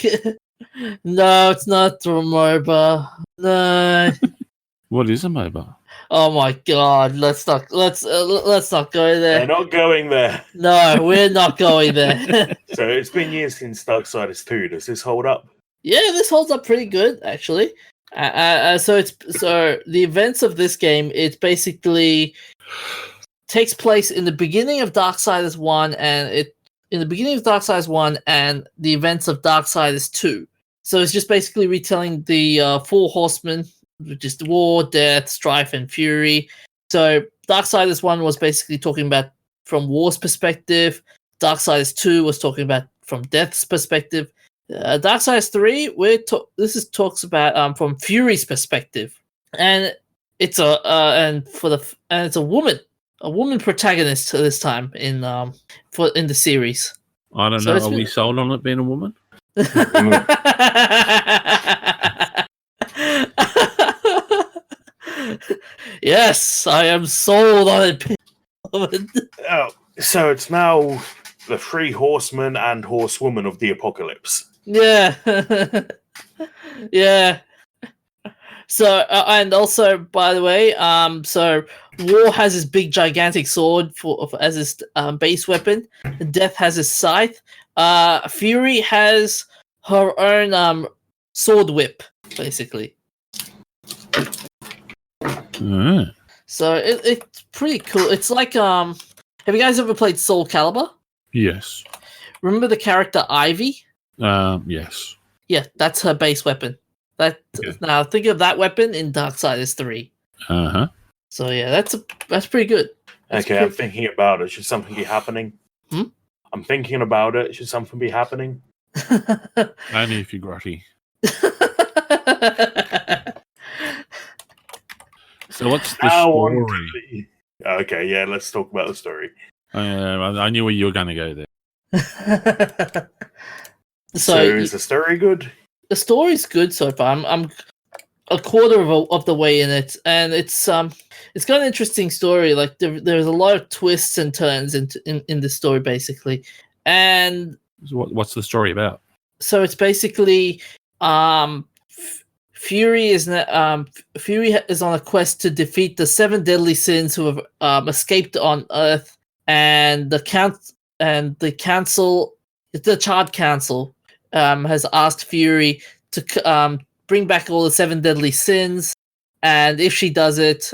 No, it's not MOBA. No. What is a MOBA? Oh my god, let's not go there. They're not going there. No, we're not going there. So it's been years since Darksiders 2. Does this hold up? Yeah, this holds up pretty good actually. So the events of this game, it basically takes place in the beginning of Darksiders 1 and the events of Darksiders 2. So it's just basically retelling the four horsemen, which is war, death, strife, and fury. So Darksiders 1 was basically talking about from war's perspective. Darksiders 2 was talking about from death's perspective. Darksiders 3, talks about from fury's perspective, and it's a woman protagonist this time in the series. I don't know. Are we sold on it being a woman? Yes, I am sold on it. Oh, so it's now the 3 horsemen and horsewoman of the apocalypse. Yeah. Yeah. So, and also, by the way, so War has his big, gigantic sword as his base weapon. Death has his scythe. Fury has her own sword whip, basically. So it's pretty cool. It's like have you guys ever played Soul Calibur? Yes. Remember the character Ivy? Yes. Yeah, that's her base weapon. Now think of that weapon in Darksiders 3. Uh-huh. So yeah, that's pretty good. I'm thinking about it. Should something be happening? I'm thinking about it. Should something be happening? Only if you're grotty. So what's the story? Okay, yeah, let's talk about the story. I knew where you were going to go there. So is the story good? The story's good so far. I'm a quarter of the way in it, and it's got an interesting story. Like there's a lot of twists and turns in the story, basically. And So what's the story about? so it's basically Fury is on a quest to defeat the 7 deadly sins who have escaped on Earth, and the Charred Council has asked Fury to bring back all the 7 deadly sins, and if she does it,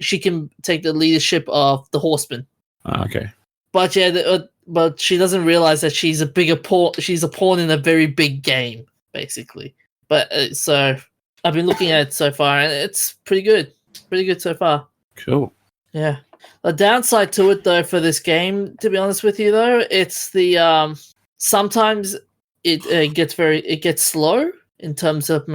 she can take the leadership of the Horsemen. Okay. But yeah, but she doesn't realize that she's a pawn. She's a pawn in a very big game, basically. But so I've been looking at it so far, and it's pretty good. Pretty good so far. Cool. Yeah. The downside to it, though, for this game, to be honest with you, though, it's the sometimes it gets slow in terms of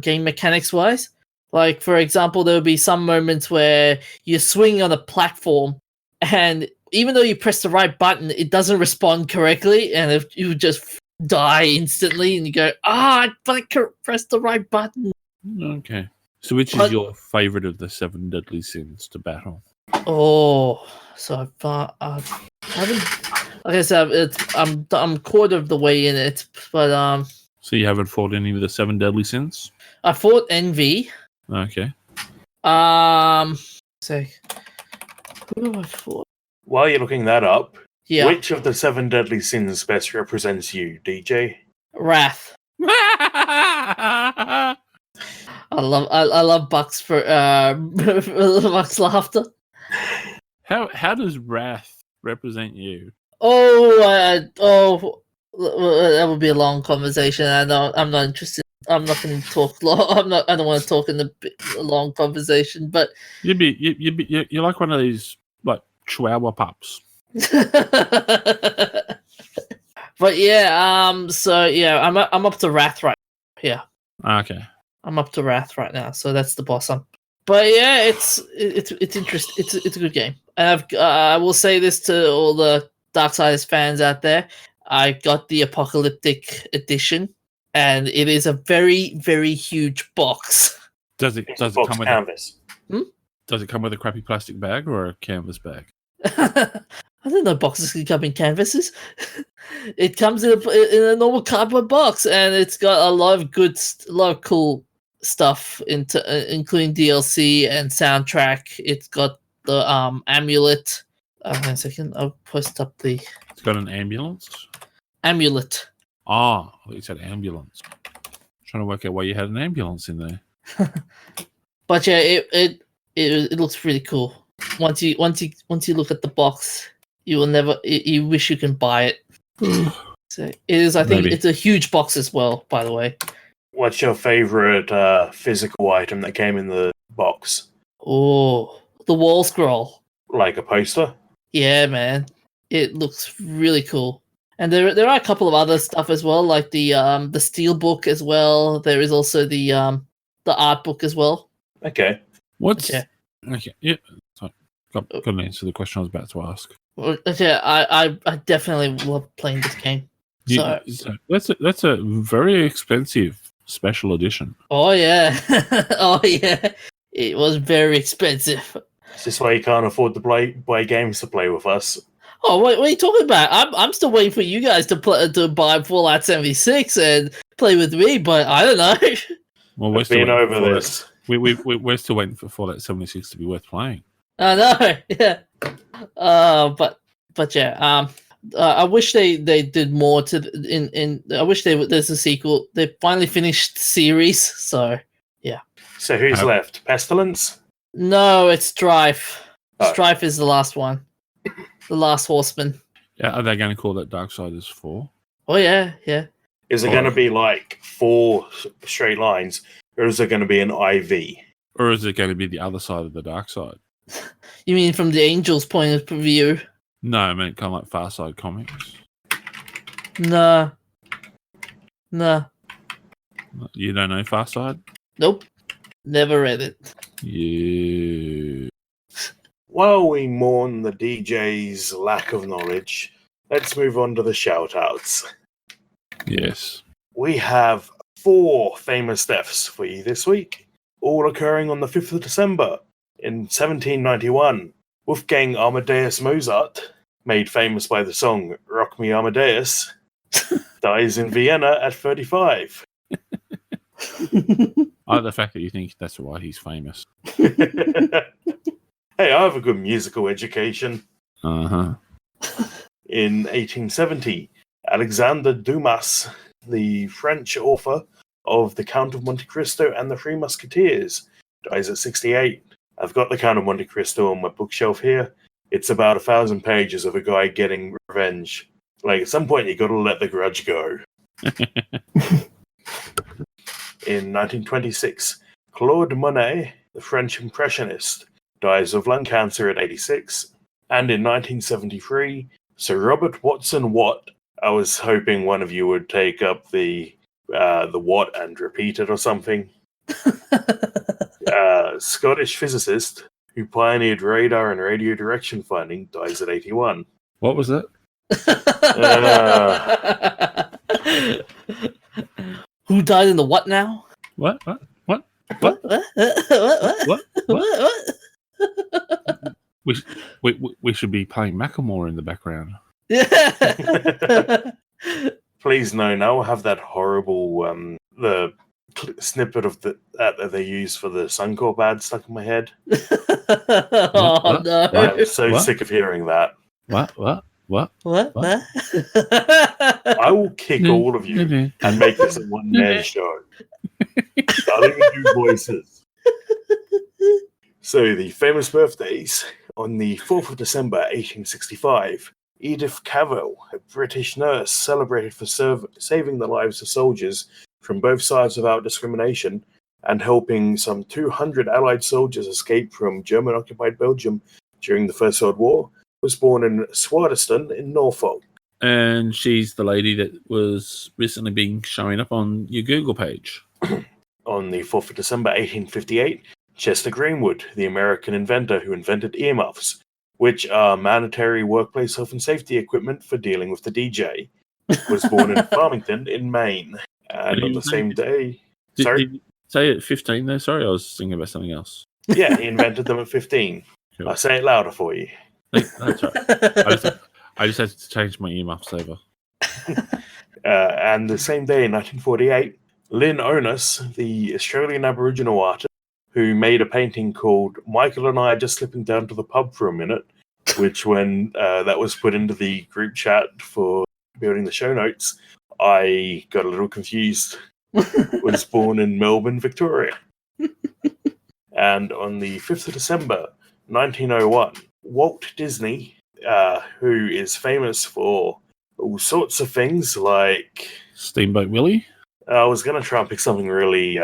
game mechanics wise. Like, for example, there will be some moments where you swing on a platform, and even though you press the right button, it doesn't respond correctly, and if you just die instantly, and you go, but I can't press the right button. Okay. So which is your favorite of the 7 deadly sins to battle? Oh, so far I haven't. Like I said, I'm quarter of the way in it, but So you haven't fought any of the 7 deadly sins? I fought Envy. Okay. So who have I fought? While you're looking that up, Yeah, which of the 7 deadly sins best represents you, DJ? Wrath. I love Buck's for Buck's laughter. How does wrath represent you? That would be a long conversation. I'm not interested. I'm not going to talk long. I don't want to talk in a long conversation. But you're like one of these like Chihuahua pups. But yeah, so yeah, I'm up to Wrath right now. Yeah. Okay. I'm up to Wrath right now, so that's the boss. But yeah, it's interesting. It's a good game, and I will say this to all the Darksiders fans out there: I got the Apocalyptic Edition, and it is a very, very huge box. Does it come with canvas? Does it come with a crappy plastic bag or a canvas bag? I didn't know boxes can come in canvases. It comes in a normal cardboard box, and it's got a lot of cool stuff including DLC and soundtrack. It's got the amulet. Hang on a second, I'll post up the. It's got an ambulance. Amulet. I thought you said ambulance. Trying to work out why you had an ambulance in there. But yeah, it looks really cool. Once you look at the box, you will never. You wish you can buy it. So it is. I think it's a huge box as well. By the way. What's your favorite physical item that came in the box? Oh, the wall scroll. Like a poster? Yeah, man. It looks really cool. And there are a couple of other stuff as well, like the steel book as well. There is also the art book as well. Okay. Okay. Yeah. Got an answer to the question I was about to ask. Okay, I definitely love playing this game. So that's a very expensive special edition. Oh yeah, oh yeah. It was very expensive. Is this why you can't afford to buy games to play with us? Oh, what are you talking about? I'm still waiting for you guys to buy Fallout 76 and play with me, but I don't know. Well, we're I've still been waiting over for this. We're still waiting for Fallout 76 to be worth playing. I know, yeah. But yeah. I wish they did more to I wish there's a sequel. They finally finished the series, so yeah. So who's left? Pestilence? No, it's Strife. Oh. Strife is the last one. The last horseman. Yeah, are they going to call that Darksiders 4? Oh yeah, yeah. Is it going to be like 4 straight lines, or is it going to be an IV? Or is it going to be the other side of the dark side? You mean from the Angel's point of view? No, I mean kind of like Far Side Comics. Nah. You don't know Far Side? Nope. Never read it. Yeah. While we mourn the DJ's lack of knowledge, let's move on to the shout-outs. Yes. We have 4 famous deaths for you this week, all occurring on the 5th of December. In 1791, Wolfgang Amadeus Mozart, made famous by the song Rock Me Amadeus, dies in Vienna at 35. I like the fact that you think that's why he's famous. Hey, I have a good musical education. Uh-huh. In 1870, Alexandre Dumas, the French author of The Count of Monte Cristo and the Three Musketeers, dies at 68. I've got The Count of Monte Cristo on my bookshelf here. It's about 1,000 pages of a guy getting revenge. Like, at some point, you gotta let the grudge go. In 1926, Claude Monet, the French impressionist, dies of lung cancer at 86. And in 1973, Sir Robert Watson Watt. I was hoping one of you would take up the Watt and repeat it or something. Scottish physicist who pioneered radar and radio direction finding, dies at 81. What was that? Who died in the what now? What? We should be playing Macklemore in the background. Yeah. Please no, now we'll have that horrible the snippet of that they use for the Suncorp ad stuck in my head. Oh no! I'm so sick of hearing that. What? What? I will kick all of you and make this a one-man show. I'll even do voices. So, the famous birthdays. On the 4th of December, 1865, Edith Cavell, a British nurse, celebrated for saving the lives of soldiers from both sides without discrimination and helping some 200 Allied soldiers escape from German-occupied Belgium during the First World War, was born in Swardeston in Norfolk. And she's the lady that was recently being showing up on your Google page. On the 4th of December 1858, Chester Greenwood, the American inventor who invented earmuffs, which are mandatory workplace health and safety equipment for dealing with the DJ, was born in Farmington in Maine. And on the same day... Did you say at 15 there? Sorry, I was thinking about something else. Yeah, he invented them at 15. Cool. I'll say it louder for you. That's right. I just had to change my earmuffs over. And the same day in 1948, Lynn Onus, the Australian Aboriginal artist, who made a painting called Michael and I Are Just Slipping Down to the Pub for a Minute, which when that was put into the group chat for building the show notes, I got a little confused. Was born in Melbourne, Victoria. And on the 5th of December, 1901, Walt Disney, who is famous for all sorts of things like... Steamboat Willie? I was going to try and pick something really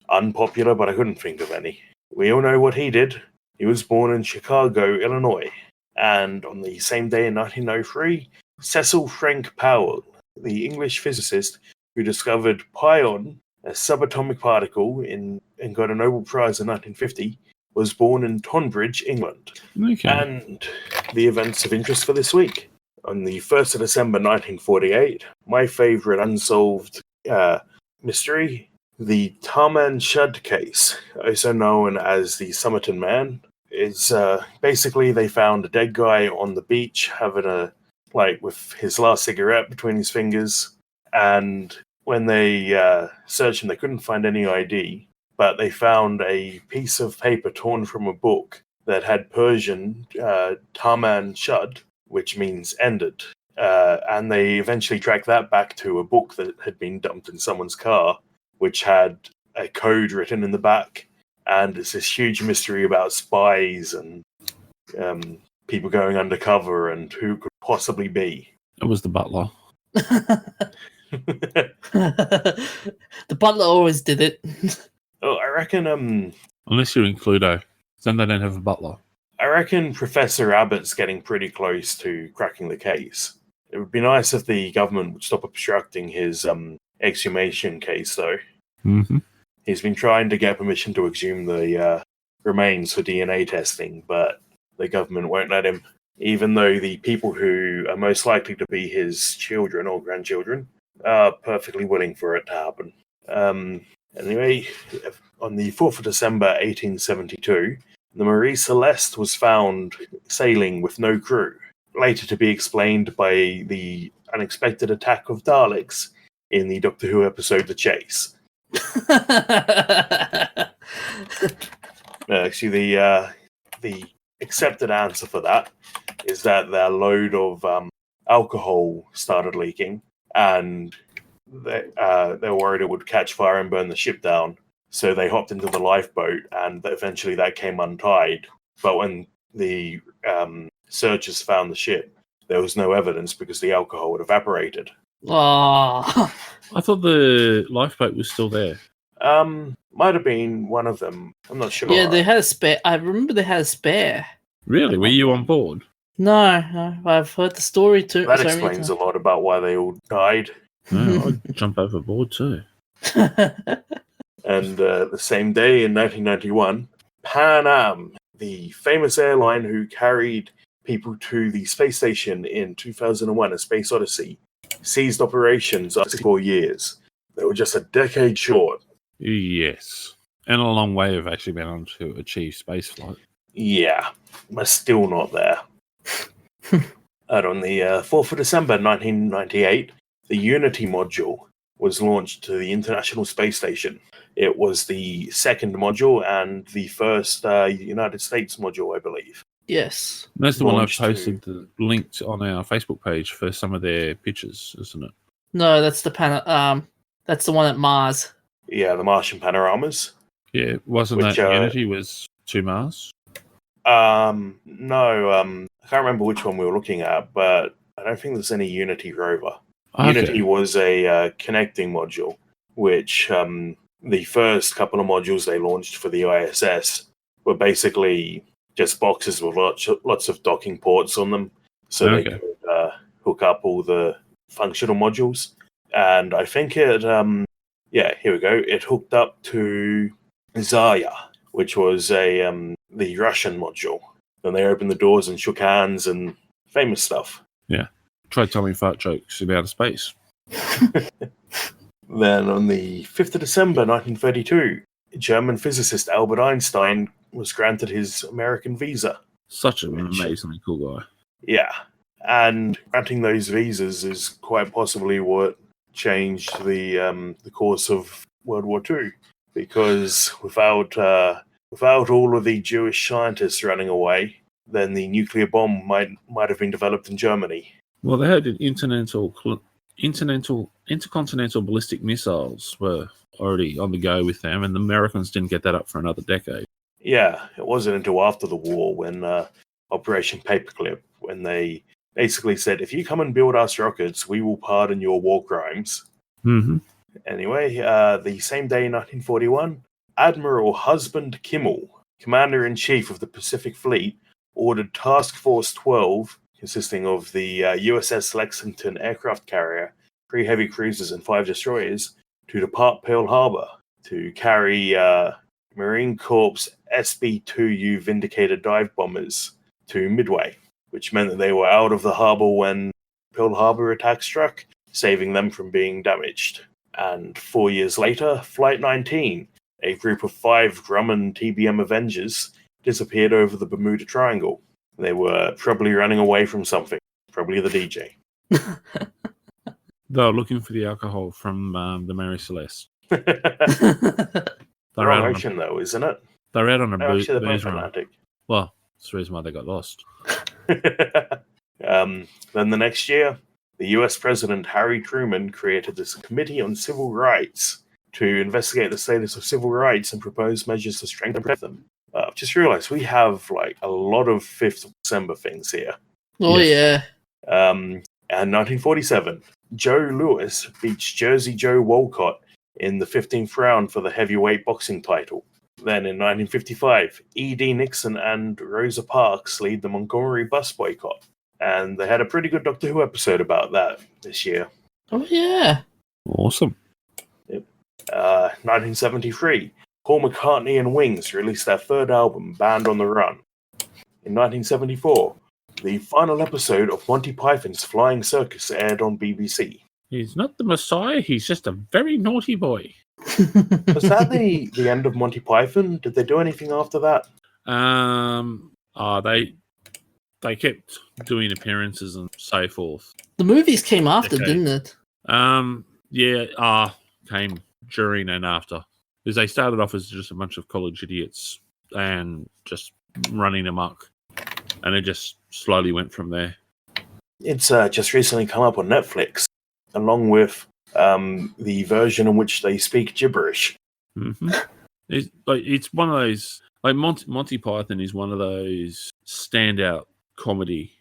unpopular, but I couldn't think of any. We all know what he did. He was born in Chicago, Illinois. And on the same day in 1903, Cecil Frank Powell, the English physicist who discovered pion, a subatomic particle, and got a Nobel Prize in 1950, was born in Tonbridge, England. Okay. And the events of interest for this week. On the 1st of December 1948, my favourite unsolved mystery, The Tarman Shud case, also known as the Somerton Man, is basically they found a dead guy on the beach having with his last cigarette between his fingers, and when they searched him, they couldn't find any ID, but they found a piece of paper torn from a book that had Persian Tarman Shud, which means ended. And they eventually tracked that back to a book that had been dumped in someone's car, which had a code written in the back. And it's this huge mystery about spies and people going undercover and who could possibly be. It was the butler. The butler always did it. Oh, I reckon. Unless you're in Cluedo, then they don't have a butler. I reckon Professor Abbott's getting pretty close to cracking the case. It would be nice if the government would stop obstructing his exhumation case, though. Mm-hmm. He's been trying to get permission to exhume the remains for DNA testing, but the government won't let him, even though the people who are most likely to be his children or grandchildren are perfectly willing for it to happen. Anyway, on the 4th of December 1872, the Marie Celeste was found sailing with no crew, later to be explained by the unexpected attack of Daleks in the Doctor Who episode The Chase. Actually, the accepted answer for that is that their load of alcohol started leaking, and they were worried it would catch fire and burn the ship down. So they hopped into the lifeboat, and eventually that came untied. But when the searchers found the ship, there was no evidence because the alcohol had evaporated. Oh. I thought the lifeboat was still there. Might have been one of them. I'm not sure. Yeah, they had a spare. I remember they had a spare. Really? Were you on board? No, I've heard the story too. That explains a lot about why they all died. No, I'd jump overboard too. And the same day in 1991, Pan Am, the famous airline who carried people to the space station in 2001, A Space Odyssey, ceased operations after 4 years. They were just a decade short. Yes. And a long way of actually being able to achieve spaceflight. Yeah, we're still not there. And on the 4th of December 1998, the Unity module was launched to the International Space Station. It was the second module and the first United States module, I believe. Yes. That's the one I've Launched posted linked on our Facebook page for some of their pictures, isn't it? No, that's the that's the one at Mars. Yeah, the Martian panoramas. Yeah, wasn't Which, that Unity was to Mars? No, I can't remember which one we were looking at, but I don't think there's any Unity rover. Okay. Unity was a connecting module, which the first couple of modules they launched for the ISS were basically just boxes with lots of docking ports on them, so they could hook up all the functional modules. And I think it, here we go. It hooked up to Zarya, which was the Russian module. Then they opened the doors and shook hands and famous stuff. Yeah. Try telling fart jokes in outer space. Then on the 5th of December 1932, German physicist Albert Einstein was granted his American visa. Such an amazingly cool guy. Yeah, and granting those visas is quite possibly what changed the course of World War II, because without all of the Jewish scientists running away, then the nuclear bomb might have been developed in Germany. Well, they had intercontinental ballistic missiles were already on the go with them, and the Americans didn't get that up for another decade. Yeah, it wasn't until after the war when Operation Paperclip, when they basically said, if you come and build us rockets, we will pardon your war crimes. Mm-hmm. Anyway, the same day in 1941, Admiral Husband Kimmel, Commander-in-Chief of the Pacific Fleet, ordered Task Force 12, consisting of the USS Lexington aircraft carrier, 3 heavy cruisers and 5 destroyers, to depart Pearl Harbor to carry Marine Corps SB-2U Vindicator dive bombers to Midway, which meant that they were out of the harbor when Pearl Harbor attack struck, saving them from being damaged. And 4 years later, Flight 19, a group of 5 Grumman TBM Avengers, disappeared over the Bermuda Triangle. They were probably running away from something, probably the DJ. They were looking for the alcohol from the Mary Celeste. The wrong ocean, though, isn't it? They're out on a Actually, they're both booze run. Atlantic. Well, that's the reason why they got lost. Then the next year, the US President Harry Truman created this Committee on Civil Rights to investigate the status of civil rights and propose measures to strengthen and protect them. I've just realized we have like a lot of 5th of December things here. Oh, Yes. yeah. And 1947, Joe Louis beats Jersey Joe Walcott in the 15th round for the heavyweight boxing title. Then in 1955, E.D. Nixon and Rosa Parks lead the Montgomery bus boycott. And they had a pretty good Doctor Who episode about that this year. Oh, yeah. Awesome. 1973, Paul McCartney and Wings released their 3rd album, Band on the Run. In 1974, the final episode of Monty Python's Flying Circus aired on BBC. He's not the Messiah, he's just a very naughty boy. Was that the end of Monty Python? Did they do anything after that? They kept doing appearances and so forth. The movies came after, Okay. didn't it? Came during and after. Because they started off as just a bunch of college idiots and just running amok. And it just slowly went from there. It's just recently come up on Netflix, along with the version in which they speak gibberish. Mm-hmm. It's one of those, like Monty Python is one of those standout comedy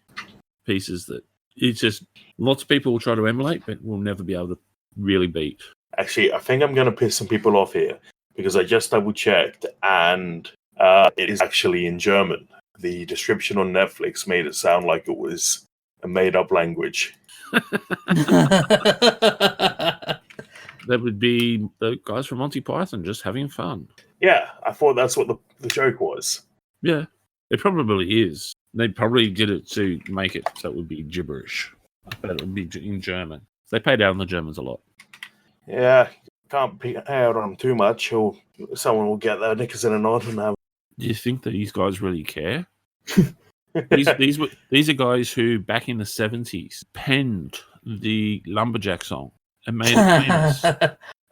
pieces that it's just lots of people will try to emulate, but will never be able to really beat. Actually, I think I'm going to piss some people off here because I just double checked and it is actually in German. The description on Netflix made it sound like it was a made-up language. That would be the guys from Monty Python just having fun. Yeah, I thought that's what the joke was. Yeah, it probably is. They probably did it to make it so it would be gibberish. But it would be in German. They pay down the Germans a lot. Yeah, can't pay out on them too much, or someone will get their knickers in a knot and have. Do you think that these guys really care? These are guys who, back in the 70s, penned the Lumberjack song and made it famous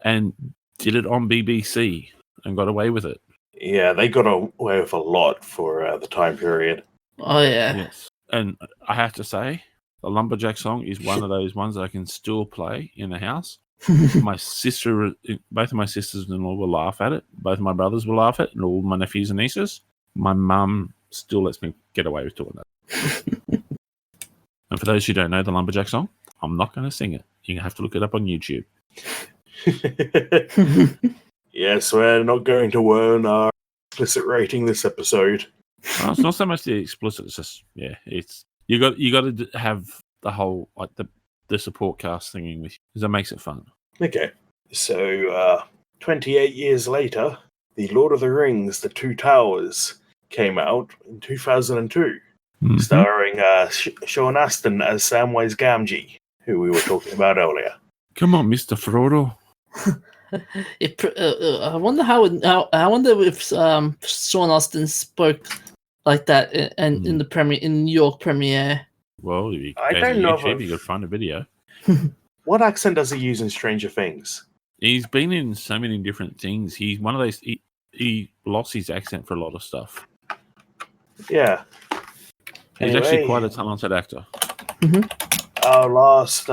and did it on BBC and got away with it. Yeah, they got away with a lot for the time period. Oh, yeah. Yes. And I have to say, the Lumberjack song is one of those ones that I can still play in the house. Both of my sisters-in-law will laugh at it. Both of my brothers will laugh at it, and all my nephews and nieces. My mum still lets me get away with doing that. And for those who don't know the Lumberjack song, I'm not going to sing it. You have to look it up on YouTube. Yes, we're not going to earn our explicit rating this episode. Well, it's not so much the explicit. It's just it's you got to have the whole like the support cast singing with you because that makes it fun. Okay, so 28 years later, The Lord of the Rings: The Two Towers came out in 2002, starring Sean Astin as Samwise Gamgee, who we were talking about earlier. Come on, Mr. Frodo. I wonder I wonder if Sean Astin spoke like that in the New York premiere. Well, you I don't know. You could find a video. What accent does he use in Stranger Things? He's been in so many different things. He's one of those. He lost his accent for a lot of stuff. Yeah. He's actually quite a talented actor. Our last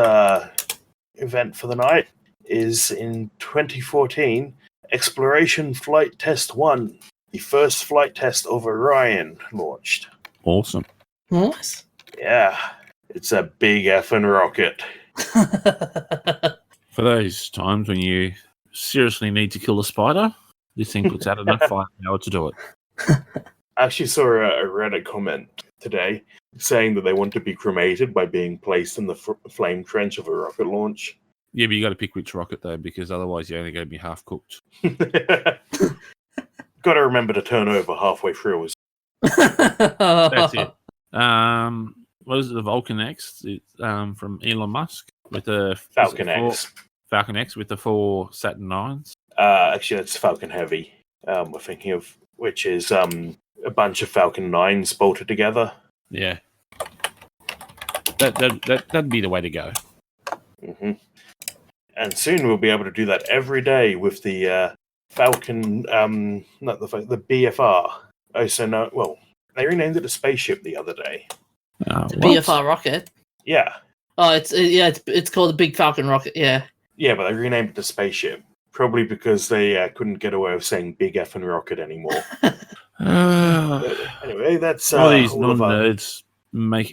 event for the night is in 2014, Exploration Flight Test 1. The first flight test of Orion launched. Awesome. Nice. Yeah, it's a big effing rocket. For those times when you seriously need to kill a spider, this thing puts out enough firepower to do it. I actually saw a Reddit comment today saying that they want to be cremated by being placed in the flame trench of a rocket launch. Yeah, but you got to pick which rocket though, because otherwise you're only going to be half cooked. Got to remember to turn over halfway through. That's it. What is it? The Vulcan X from Elon Musk with the Falcon X. Falcon X with the 4 Saturn 9s. Actually, that's Falcon Heavy. We're thinking of, which is a bunch of Falcon 9s bolted together. Yeah. That'd be the way to go. Mm-hmm. And soon we'll be able to do that every day with the Falcon, not the BFR. Oh, so no, well, they renamed it a spaceship the other day. The BFR rocket. Yeah. Oh, it's called the Big Falcon rocket. Yeah. Yeah, but they renamed it a spaceship. Probably because they couldn't get away with saying big effing rocket anymore. Anyway, that's all these all non-nerds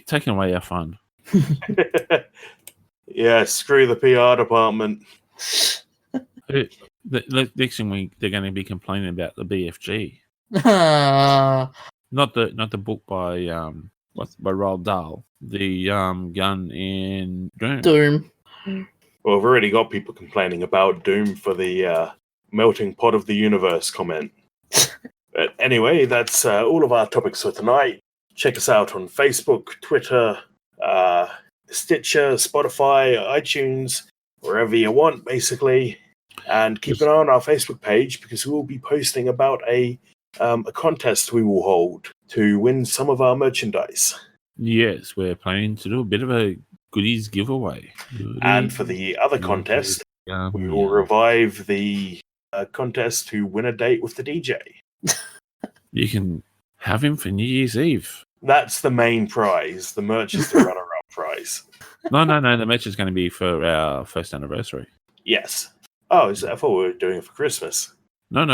taking away our fun. Yeah, screw the PR department. The next thing they're going to be complaining about the BFG. Not the book by Roald Dahl. The gun in Doom. Well, we've already got people complaining about Doom for the melting pot of the universe comment. But anyway, that's all of our topics for tonight. Check us out on Facebook, Twitter, Stitcher, Spotify, iTunes, wherever you want, basically. And keep an eye on our Facebook page because we will be posting about a contest we will hold to win some of our merchandise. Yes, we're planning to do a bit of a goodies giveaway. And for the other contest, we will revive the contest to win a date with the DJ. You can have him for New Year's Eve. That's the main prize. The merch is the runner-up prize. No. The merch is going to be for our first anniversary. Yes. Oh, I thought we were doing it for Christmas. No.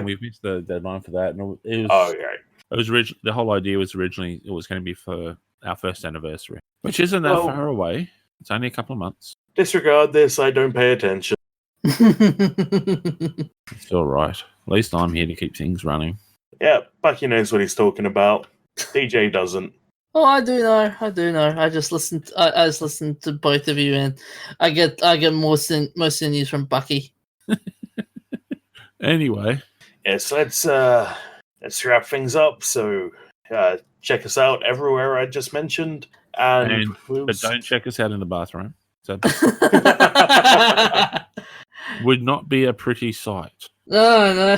We've missed the deadline for that. And it was, right. It was the whole idea was originally it was going to be for our first anniversary, which isn't that far away. It's only a couple of months. Disregard this. I don't pay attention. It's all right. At least I'm here to keep things running. Yeah, Bucky knows what he's talking about. DJ doesn't. Oh, I do know. I just listened. I just listened to both of you, and I get most of the news from Bucky. Anyway, yes, let's wrap things up. So check us out everywhere I just mentioned, but don't check us out in the bathroom. So would not be a pretty sight. No.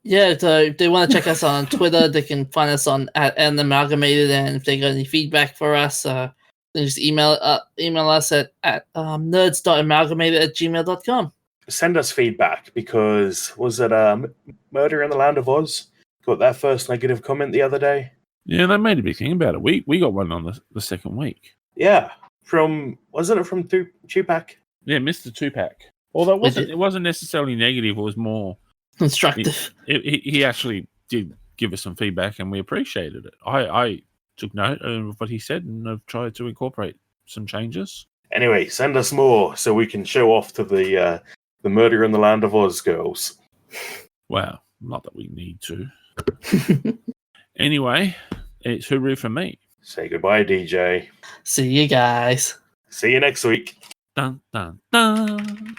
Yeah, so if they want to check us out on Twitter, they can find us on @Amalgamated, and if they got any feedback for us, then just email us at nerds.amalgamated@gmail.com. Send us feedback because was it Murder in the Land of Oz? Got that first negative comment the other day. Yeah, they made a big thing about it. We got one on the second week. Yeah, wasn't it from Tupac? Yeah, Mr. Tupac. Although it wasn't necessarily negative. It was more constructive. He actually did give us some feedback, and we appreciated it. I took note of what he said, and I've tried to incorporate some changes. Anyway, send us more so we can show off to the Murder in the Land of Oz girls. Well, not that we need to. Anyway, it's hooroo for me. Say goodbye, DJ. See you guys. See you next week. Dun, dun, dun.